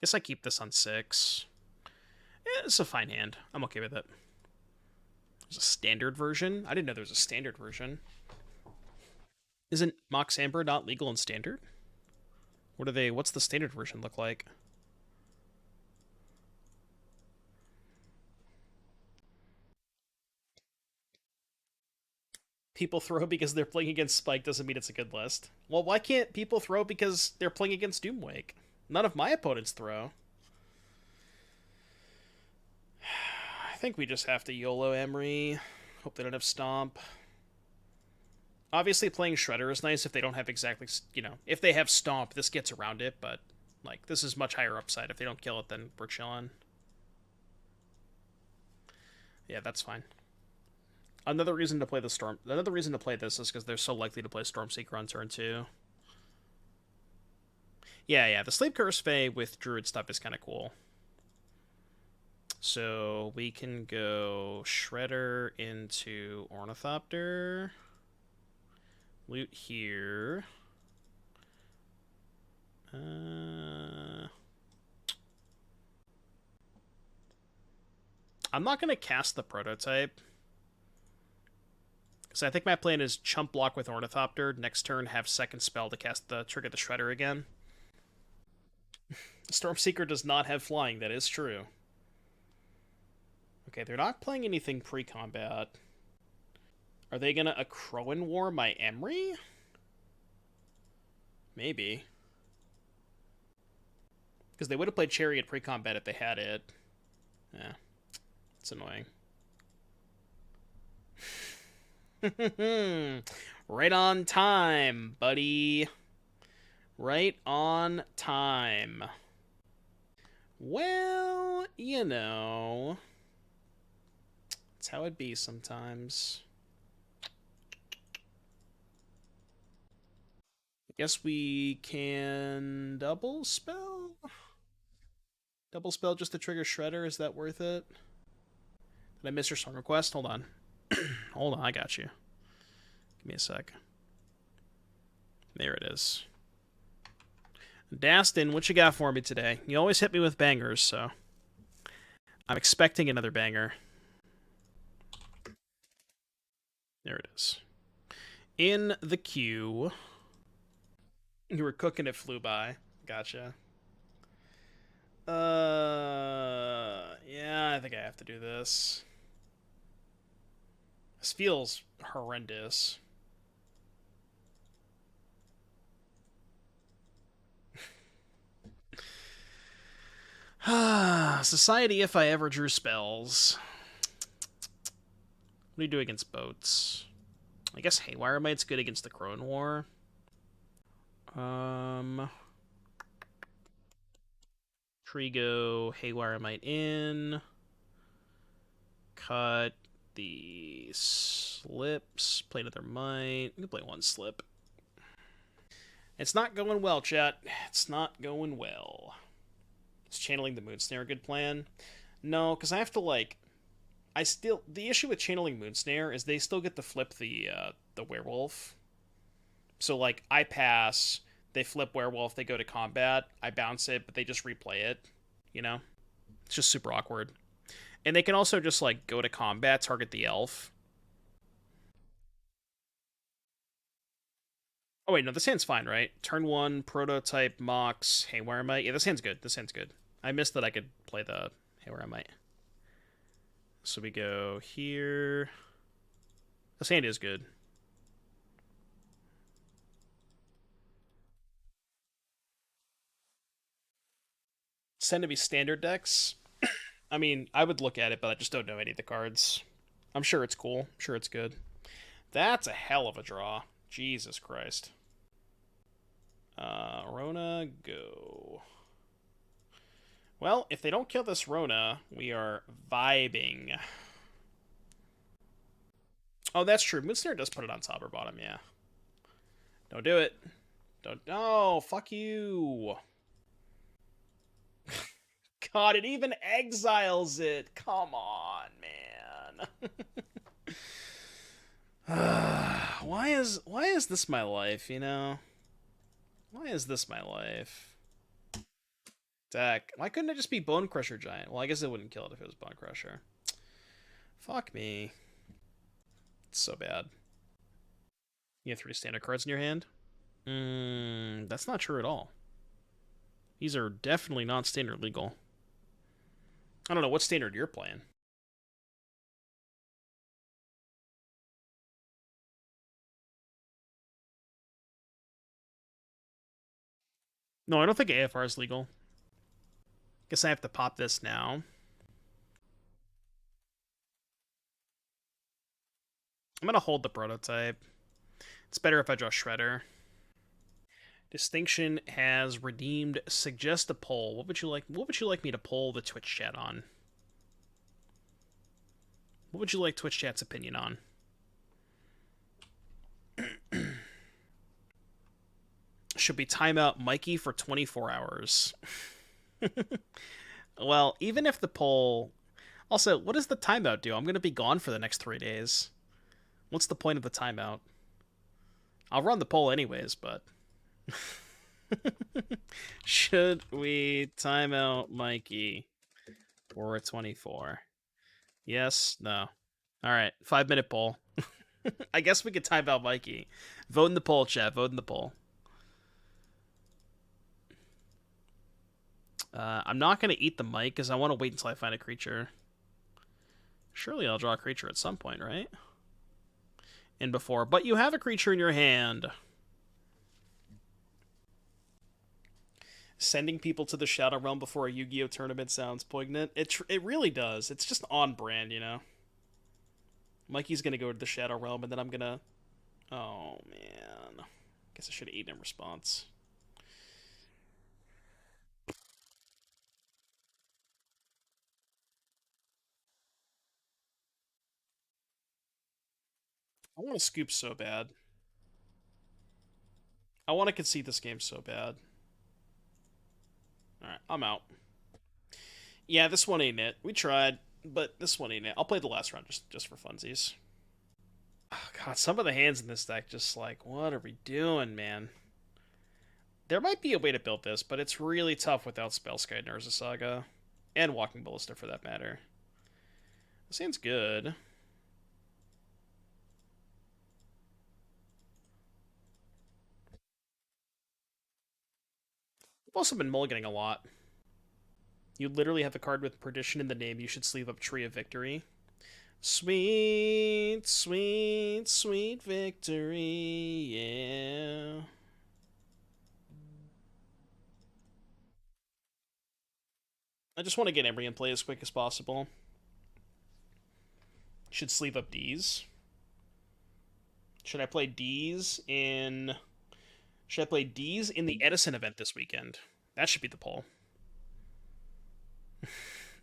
A: Guess I keep this on 6. It's a fine hand. I'm okay with it. There's a standard version? I didn't know there was a standard version. Isn't Mox Amber not legal in standard? What's the standard version look like? People throw because they're playing against Spike doesn't mean it's a good list. Well, why can't people throw because they're playing against Doomwake? None of my opponents throw. I think we just have to YOLO Emry. Hope they don't have Stomp. Obviously, playing Shredder is nice if they don't have exactly, if they have Stomp, this gets around it, but, like, this is much higher upside. If they don't kill it, then we're chilling. Yeah, that's fine. Another reason to play this is because they're so likely to play Stormseeker on turn 2. Yeah, the Sleep Curse Fae with Druid stuff is kind of cool. So we can go Shredder into Ornithopter. Loot here. I'm not going to cast the Prototype. Because I think my plan is chump block with Ornithopter. Next turn, have second spell to trigger the Shredder again. Stormseeker does not have flying, that is true. Okay, they're not playing anything pre-combat. Are they gonna Akroan War my Emry? Maybe. Because they would have played Chariot pre-combat if they had it. Yeah. It's annoying. Right on time, buddy. Right on time. Well, it's how it be sometimes. I guess we can double spell? Double spell just to trigger Shredder. Is that worth it? Did I miss your song request? Hold on. Hold on, I got you. Give me a sec. There it is. Dastin, what you got for me today? You always hit me with bangers, so I'm expecting another banger. There it is. In the queue. You were cooking, it flew by. Gotcha. Yeah, I think I have to do this. This feels horrendous. Society if I ever drew spells. What do you do against boats? I guess Haywire Mite's good against the Crone War. Trigo, Haywire Mite in. Cut the slips. Play another Mite. We can play one slip. It's not going well, chat. It's not going well. Is channeling the Moonsnare a good plan? No, because I have to, like... The issue with channeling Moonsnare is they still get to flip the werewolf. So, like, I pass, they flip werewolf, they go to combat, I bounce it, but they just replay it, you know? It's just super awkward. And they can also just, like, go to combat, target the elf. Oh, wait, no, this hand's fine, right? Turn 1, Prototype, Mox, Haywire Mite. Yeah, this hand's good. This hand's good. I missed that I could play the Haywire Mite. So we go here. This hand is good. Tend to be standard decks. I mean, I would look at it, but I just don't know any of the cards. I'm sure it's cool. I'm sure it's good. That's a hell of a draw. Jesus Christ. Rona, go. Well, if they don't kill this Rona, we are vibing. Oh, that's true. Moonsnare does put it on top or bottom, yeah. Don't do it. Don't. No, fuck you. God, it even exiles it. Come on, man. Why is this my life, you know? Why is this my life? Deck. Why couldn't it just be Bone Crusher Giant? Well, I guess it wouldn't kill it if it was Bone Crusher. Fuck me. It's so bad. You have 3 standard cards in your hand? That's not true at all. These are definitely not standard legal. I don't know what standard you're playing. No, I don't think AFR is legal. Guess I have to pop this now. I'm gonna hold the Prototype. It's better if I draw Shredder. Distinction has redeemed. Suggest a poll. What would you like me to poll the Twitch chat on? What would you like Twitch chat's opinion on? Should we time out Mikey for 24 hours? Well, even if the poll... Also, what does the timeout do? I'm going to be gone for the next 3 days. What's the point of the timeout? I'll run the poll anyways, but... Should we time out Mikey for 24? Yes? No? Alright, 5-minute poll. I guess we could time out Mikey. Vote in the poll, chat. Vote in the poll. I'm not going to eat the mic because I want to wait until I find a creature. Surely I'll draw a creature at some point, right? And before. But you have a creature in your hand. Sending people to the Shadow Realm before a Yu-Gi-Oh! Tournament sounds poignant. It really does. It's just on brand, you know? Mikey's going to go to the Shadow Realm, and then I'm going to... Oh, man. Guess I should have eaten in response. I want to scoop so bad. I want to concede this game so bad. Alright, I'm out. Yeah, this one ain't it. We tried, but this one ain't it. I'll play the last round just for funsies. Oh, God, some of the hands in this deck just like, what are we doing, man? There might be a way to build this, but it's really tough without Spellskite and Urza Saga. And Walking Ballista, for that matter. This hand's good. I've also been mulliganing a lot. You literally have a card with Perdition in the name. You should sleeve up Tree of Victory. Sweet, sweet, sweet victory, yeah. I just want to get Emry in play as quick as possible. Should sleeve up D's. Should I play D's in... Should I play D's in the Edison event this weekend? That should be the poll.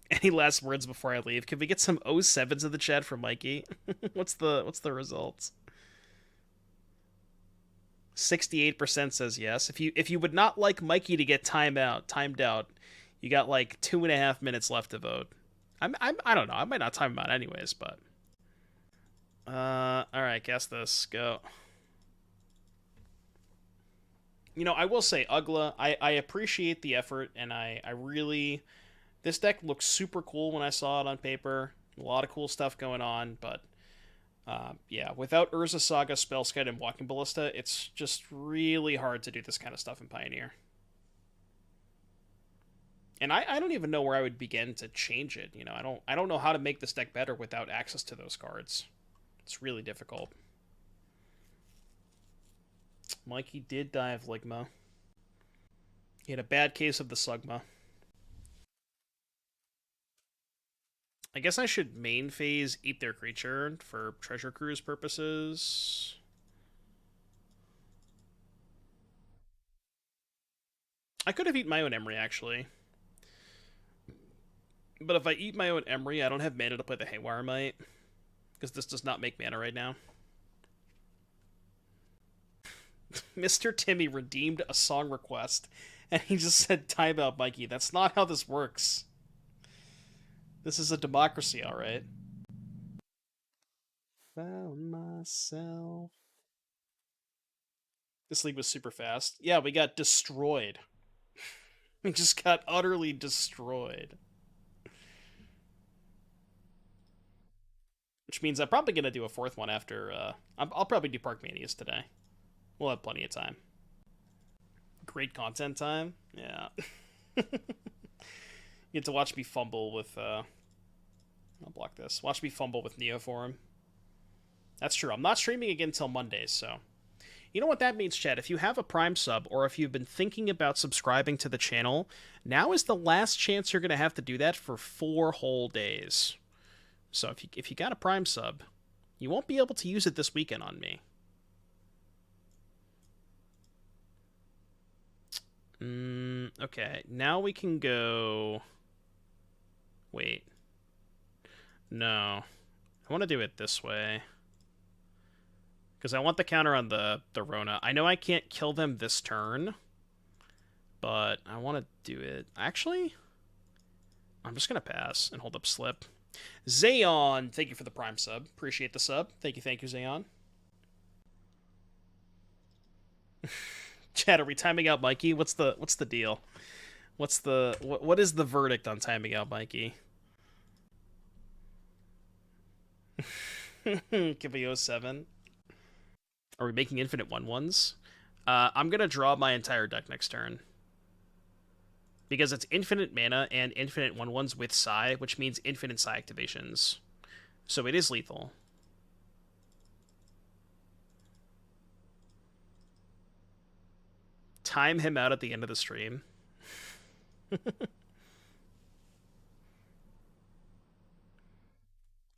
A: Any last words before I leave? Can we get some 07s in the chat from Mikey? what's the results? 68% says yes. If you would not like Mikey to get timed out, you got like 2.5 minutes left to vote. I don't know. I might not time him out anyways, but all right, guess this. Go. You know, I will say, Ugla, I appreciate the effort, and I really... This deck looks super cool when I saw it on paper. A lot of cool stuff going on, but yeah, without Urza Saga, Spellskite, and Walking Ballista, it's just really hard to do this kind of stuff in Pioneer. And I don't even know where I would begin to change it. You know, I don't know how to make this deck better without access to those cards. It's really difficult. Mikey did die of Ligma. He had a bad case of the Sugma. I guess I should main phase Eat Their Creature for Treasure Cruise purposes. I could have eaten my own Emry, actually. But if I eat my own Emry, I don't have mana to play the Haywire Mite. Because this does not make mana right now. Mr. Timmy redeemed a song request, and he just said, "Timeout, Mikey." That's not how this works. This is a democracy, alright? Found myself. This league was super fast. Yeah, we got destroyed. We just got utterly destroyed. Which means I'm probably going to do a fourth one after... I'll probably do Park Manias today. We'll have plenty of time. Great content time? Yeah. You get to watch me fumble with... I'll block this. Watch me fumble with Neoform. That's true. I'm not streaming again until Mondays, so... You know what that means, chat? If you have a Prime sub, or if you've been thinking about subscribing to the channel, now is the last chance you're going to have to do that for 4 whole days. So if you got a Prime sub, you won't be able to use it this weekend on me. Okay, now we can go... Wait. No. I want to do it this way. Because I want the counter on the Rona. I know I can't kill them this turn, but I want to do it. Actually, I'm just going to pass and hold up Slip. Zayon, thank you for the Prime sub. Appreciate the sub. Thank you, Zayon. Chat, are we timing out Mikey? What's the deal? What is the verdict on timing out Mikey? Can we 07? Are we making infinite 1/1s? I'm going to draw my entire deck next turn. Because it's infinite mana and infinite 1/1s with Psi, which means infinite Psi activations. So it is lethal. Time him out at the end of the stream.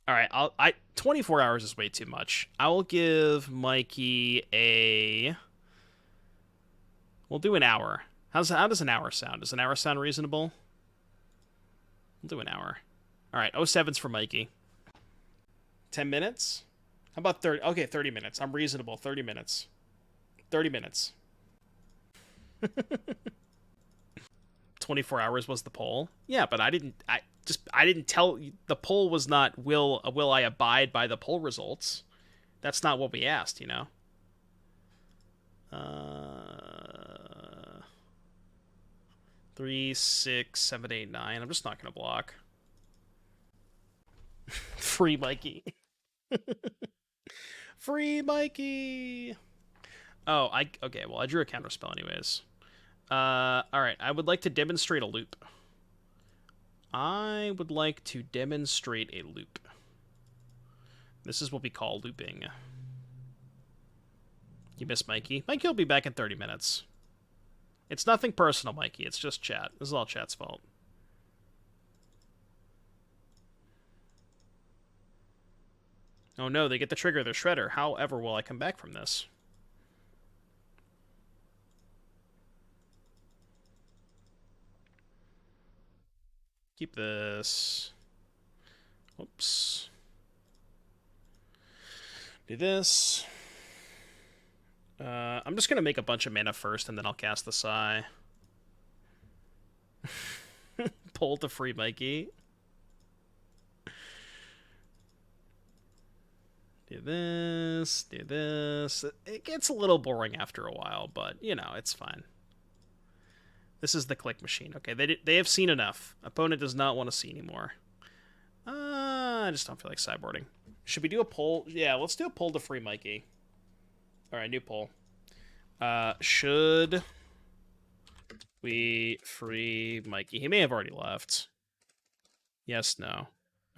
A: All right, 24 hours is way too much. I will give Mikey a... We'll do an hour. How does an hour sound? Does an hour sound reasonable? We'll do an hour. All right, 07's for Mikey. 10 minutes? How about 30? Okay, 30 minutes. I'm reasonable. 30 minutes. 30 minutes. 24 hours was the poll. Yeah, but I didn't tell the poll was not will I abide by the poll results. That's not what we asked, you know. 3, 6, 7, 8, 9. I'm just not gonna block. Free Mikey. Free Mikey. Oh, okay. Well, I drew a counterspell anyways. All right. I would like to demonstrate a loop. This is what we call looping. You miss Mikey. Mikey will be back in 30 minutes. It's nothing personal, Mikey. It's just chat. This is all chat's fault. Oh no, they get to trigger their Shredder. However will I come back from this? Keep this. Whoops. Do this. I'm just going to make a bunch of mana first, and then I'll cast the Sigh. Pull to free Mikey. Do this, do this. It gets a little boring after a while, but, you know, it's fine. This is the click machine. Okay, they have seen enough. Opponent does not want to see anymore. I just don't feel like sideboarding. Should we do a poll? Yeah, let's do a poll to free Mikey. Alright, new poll. Should we free Mikey? He may have already left. Yes, no.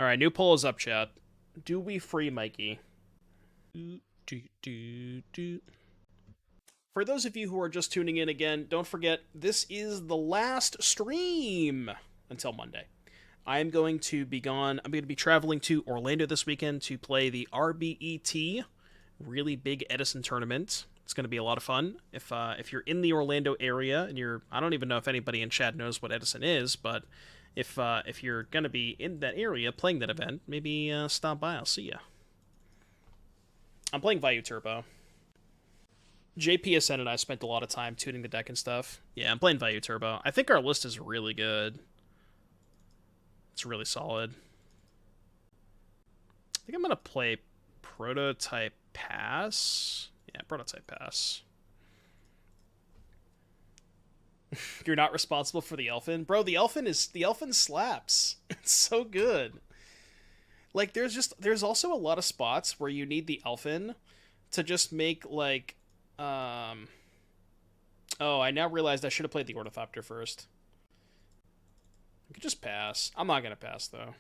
A: Alright, new poll is up, chat. Do we free Mikey? For those of you who are just tuning in again, don't forget, this is the last stream until Monday. I'm going to be gone. I'm going to be traveling to Orlando this weekend to play the RBET, really big Edison tournament. It's going to be a lot of fun. If you're in the Orlando area and I don't even know if anybody in chat knows what Edison is, but if you're going to be in that area playing that event, maybe stop by. I'll see ya. I'm playing Vayu Turbo. JPSN and I spent a lot of time tuning the deck and stuff. Yeah, I'm playing Vayu Turbo. I think our list is really good. It's really solid. I think I'm going to play Prototype Pass. Yeah, Prototype Pass. You're not responsible for the Elfin? Bro, the Elfin slaps. It's so good. Like, there's also a lot of spots where you need the Elfin to just make, like, oh, I now realized I should have played the Ornithopter first. I could just pass. I'm not going to pass, though.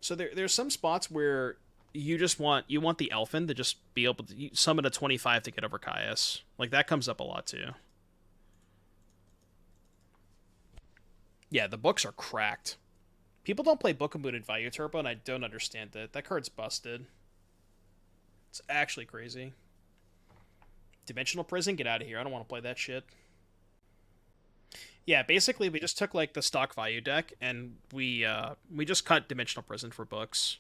A: So there's some spots where you want the Elfin to just be able to summon a 25 to get over Caius. Like, that comes up a lot, too. Yeah, the books are cracked. People don't play Book of Moon in Vayu Turbo, and I don't understand it. That card's busted. It's actually crazy. Dimensional Prison? Get out of here. I don't want to play that shit. Yeah, basically we just took like the stock Vayu deck and we just cut Dimensional Prison for books.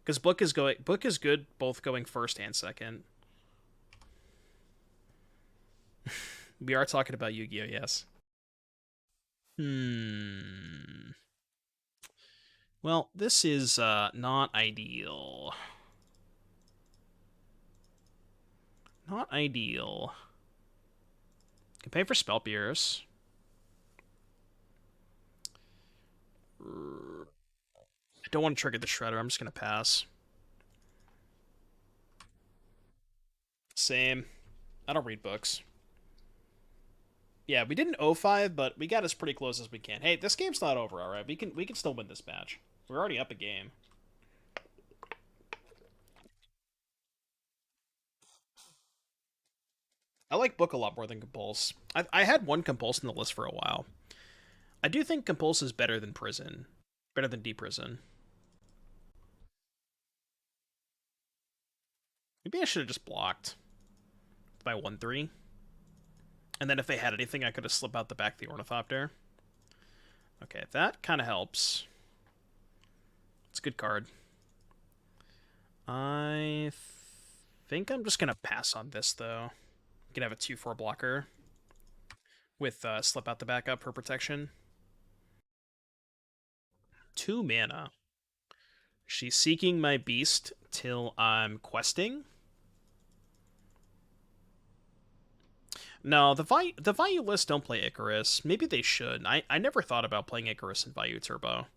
A: Because book is good both going first and second. We are talking about Yu-Gi-Oh, yes. Well, this is not ideal. Not ideal. Can pay for Spell Pierce. I don't want to trigger the Shredder. I'm just going to pass. Same. I don't read books. Yeah, we didn't 0-5, but we got as pretty close as we can. Hey, this game's not over, all right? We can still win this match. We're already up a game. I like Book a lot more than Compulse. I had one Compulse in the list for a while. I do think Compulse is better than Prison. Better than Deep Prison. Maybe I should have just blocked by 1-3. And then if they had anything, I could have slipped out the back of the Ornithopter. Okay, that kind of helps. It's a good card. I think I'm just going to pass on this, though. You can have a 2-4 blocker with slip out the backup for protection. 2 mana. She's seeking my beast till I'm questing. No, the Vayu list don't play Icarus. Maybe they should. I never thought about playing Icarus in Vayu Turbo.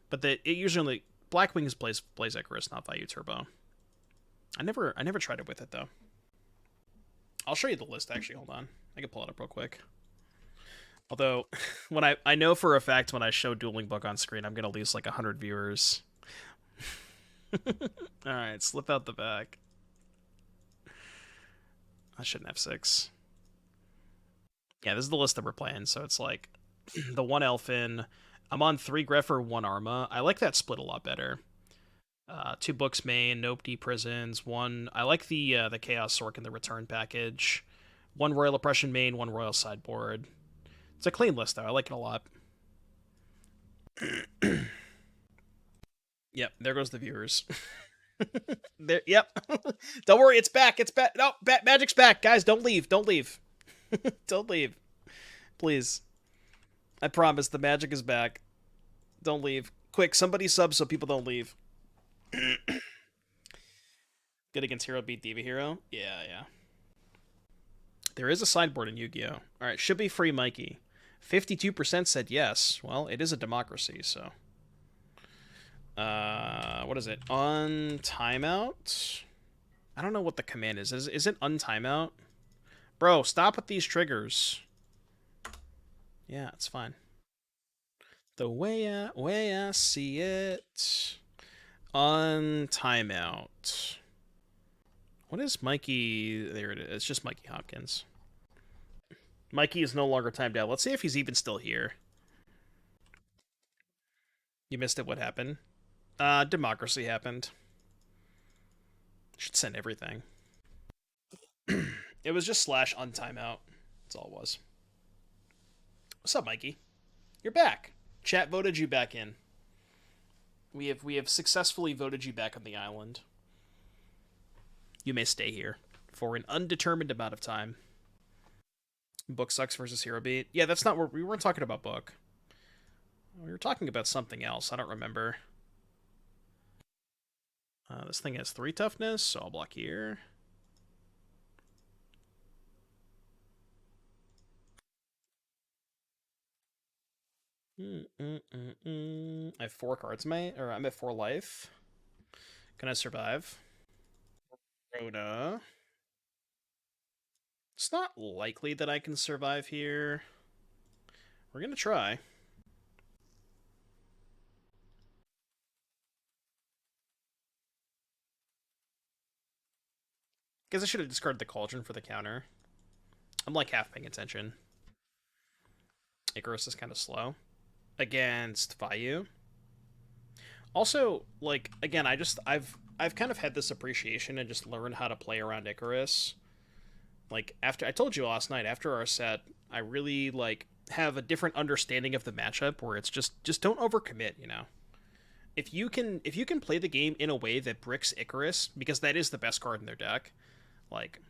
A: But it usually Blackwings plays Icarus, not Vayu Turbo. I never tried it with it though. I'll show you the list actually, hold on. I can pull it up real quick. Although when I know for a fact when I show Dueling Book on screen, I'm gonna lose like 100 viewers. Alright, slip out the back. I shouldn't have 6. Yeah, this is the list that we're playing, so it's like the 1 Elfin. I'm on 3 Grepher, 1 Arma. I like that split a lot better. 2 books main, Nope D Prisons, 1. I like the Chaos Sork in the return package. 1 Royal Oppression main, 1 Royal sideboard. It's a clean list though. I like it a lot. Yep, there goes the viewers. There, yep. Don't worry, it's back. It's back. No, Magic's back, guys. Don't leave. Don't leave. Don't leave, please. I promise the magic is back. Don't leave. Quick, somebody sub so people don't leave. Good against Herald, beat Diva Hero. Yeah, yeah. There is a sideboard in Yu-Gi-Oh. All right, should be free, Mikey. 52% said yes. Well, it is a democracy, so. What is it? Untimeout? I don't know what the command is. Is it untimeout? Bro, stop with these triggers. Yeah, it's fine. The way I see it. Untimeout. What is Mikey? There it is. It's just Mikey Hopkins. Mikey is no longer timed out. Let's see if he's even still here. You missed it. What happened? Democracy happened. Should send everything. It was just slash untimeout. That's all it was. What's up, Mikey? You're back. Chat voted you back in. We have successfully voted you back on the island. You may stay here for an undetermined amount of time. Book sucks versus Hero Beat. Yeah, that's not what we weren't talking about. Book. We were talking about something else. I don't remember. This thing has 3 toughness, so I'll block here. I have 4 cards, mate. Or I'm at 4 life. Can I survive? Rona. It's not likely that I can survive here. We're gonna try. Guess I should have discarded the Cauldron for the counter. I'm like half paying attention. Icarus is kind of slow. Against Vayu. Also, like, again, I've kind of had this appreciation and just learned how to play around Icarus. Like, after I told you last night, after our set, I really like have a different understanding of the matchup where it's just don't overcommit, you know. If you can play the game in a way that bricks Icarus, because that is the best card in their deck, like,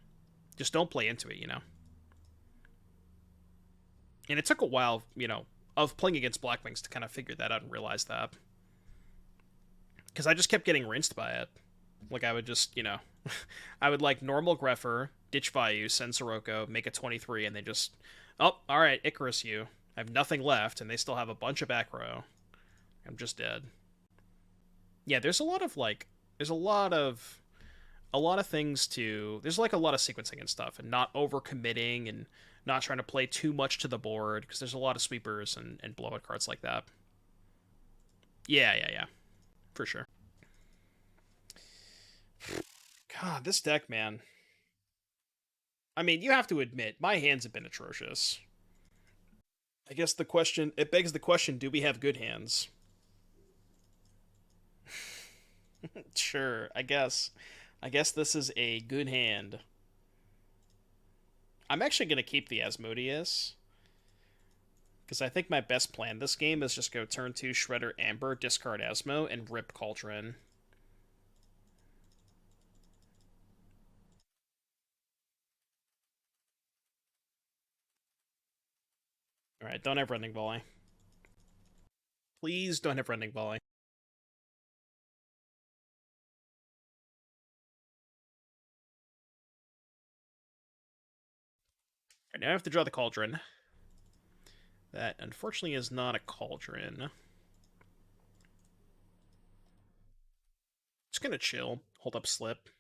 A: just don't play into it, you know. And it took a while, you know, of playing against Blackwings to kind of figure that out and realize that. Because I just kept getting rinsed by it. Like, I would just, you know, I would, like, normal Grepher, ditch Vayu, send Sirocco, make a 23, and they just, oh, alright, Icarus you. I have nothing left, and they still have a bunch of back row. I'm just dead. Yeah, there's a lot of, like, there's a lot of things to, there's, like, a lot of sequencing and stuff, and not overcommitting, and not trying to play too much to the board, because there's a lot of sweepers and blowout cards like that. Yeah. For sure. God, this deck, man. I mean, you have to admit, my hands have been atrocious. I guess it begs the question, do we have good hands? Sure, I guess. I guess this is a good hand. I'm actually going to keep the Asmodeus. Because I think my best plan this game is just go turn 2, Shredder Amber, discard Asmo, and rip Cauldron. Alright, don't have Running Volley. Please don't have Rending Volley. Alright, now I have to draw the Cauldron. That, unfortunately, is not a Cauldron. Just gonna chill. Hold up Slip.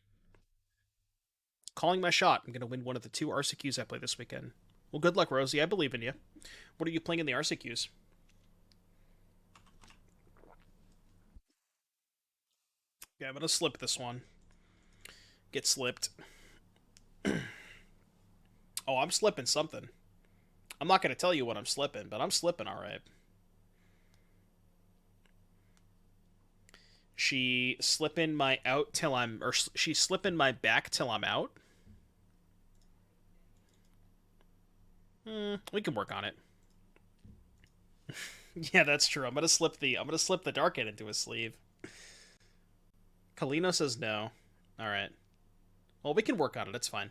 A: Calling my shot. I'm gonna win one of the 2 RCQs I play this weekend. Well, good luck, Rosie. I believe in you. What are you playing in the RCQs? Yeah, I'm gonna slip this one. Get slipped. Oh, I'm slipping something. I'm not gonna tell you what I'm slipping, but I'm slipping alright. She slipping my out till I'm... Or she's slipping my back till I'm out? We can work on it. Yeah, that's true. I'm gonna slip the Dark End into his sleeve. Kalino says no. Alright. Well, we can work on it. It's fine.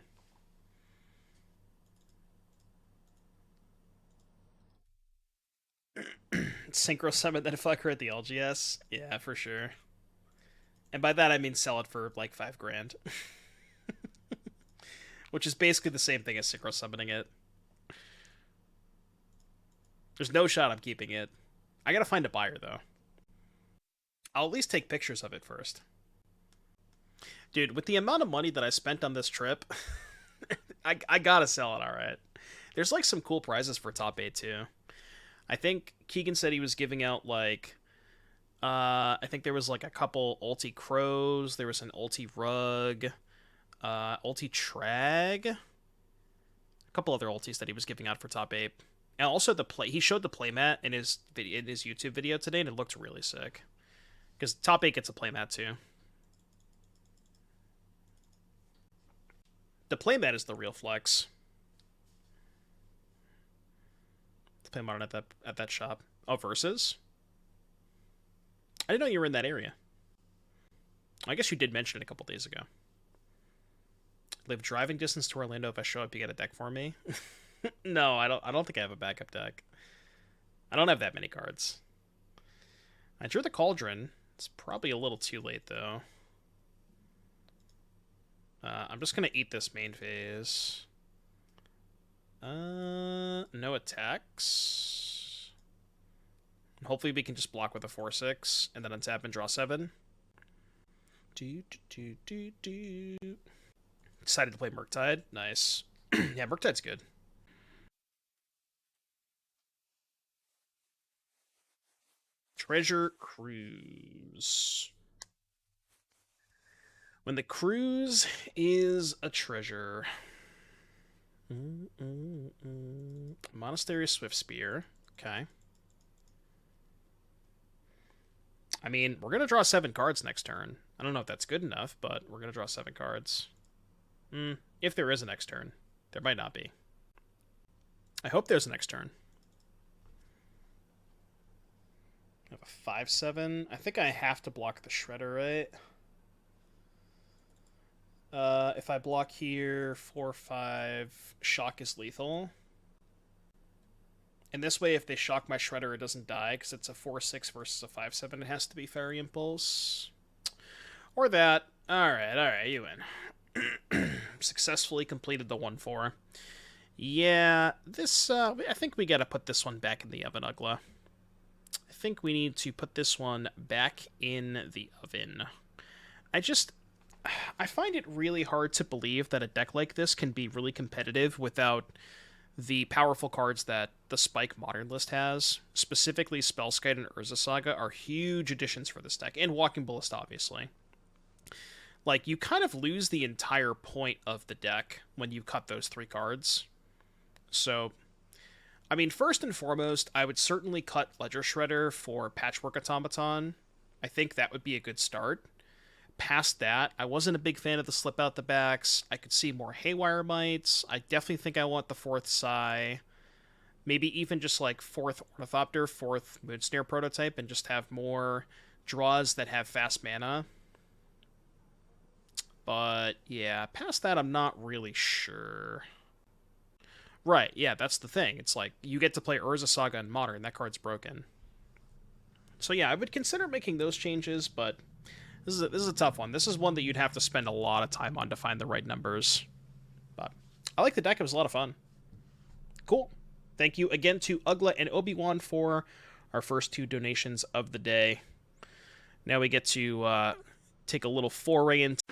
A: Synchro summon then Fucker at the LGS? Yeah, for sure. And by that I mean sell it for like 5 grand. Which is basically the same thing as synchro summoning it. There's no shot I'm keeping it. I gotta find a buyer though. I'll at least take pictures of it first. Dude, with the amount of money that I spent on this trip, I gotta sell it, alright. There's like some cool prizes for top 8 too. I think Keegan said he was giving out like... I think there was like a couple ulti crows, there was an ulti rug, ulti trag, a couple other ultis that he was giving out for top 8. And also he showed the playmat in his YouTube video today, and it looked really sick. Because top 8 gets a playmat too. The playmat is the real flex. Let's play modern at that shop. Oh, versus? I didn't know you were in that area. I guess you did mention it a couple days ago. Live driving distance to Orlando. If I show up, you get a deck for me. No, I don't think I have a backup deck. I don't have that many cards. I drew the Cauldron. It's probably a little too late though. I'm just gonna eat this main phase. No attacks. Hopefully we can just block with a 4/6 and then untap and draw 7. Decided to play Murktide. Nice. Yeah, Murktide's good. Treasure Cruise. When the cruise is a treasure. Monastery Swift Spear. Okay. I mean, we're going to draw 7 cards next turn. I don't know if that's good enough, but we're going to draw 7 cards. If there is a next turn. There might not be. I hope there's a next turn. I have a 5/7. I think I have to block the Shredder, right? If I block here, 4/5, Shock is lethal. And this way, if they shock my Shredder, it doesn't die, because it's a 4/6 versus a 5/7. It has to be Fairy Impulse. Or that. Alright, you win. Successfully completed the 1/4. Yeah, this, I think we gotta put this one back in the oven, Ugla. I think we need to put this one back in the oven. I find it really hard to believe that a deck like this can be really competitive without the powerful cards that the Spike Modern list has. Specifically, Spellskite and Urza Saga are huge additions for this deck, and Walking Ballista, obviously. Like, you kind of lose the entire point of the deck when you cut those 3 cards. So, I mean, first and foremost, I would certainly cut Ledger Shredder for Patchwork Automaton. I think that would be a good start. Past that, I wasn't a big fan of the slip out the backs. I could see more Haywire Mites. I definitely think I want the 4th Psy. Maybe even just like 4th Ornithopter, 4th Moonsnare Prototype, and just have more draws that have fast mana. But yeah, past that, I'm not really sure. Right, yeah, that's the thing. It's like, you get to play Urza Saga in Modern. That card's broken. So yeah, I would consider making those changes, but this is a tough one. This is one that you'd have to spend a lot of time on to find the right numbers. But I like the deck. It was a lot of fun. Cool. Thank you again to Ugla and Obi-Wan for our first 2 donations of the day. Now we get to take a little foray into...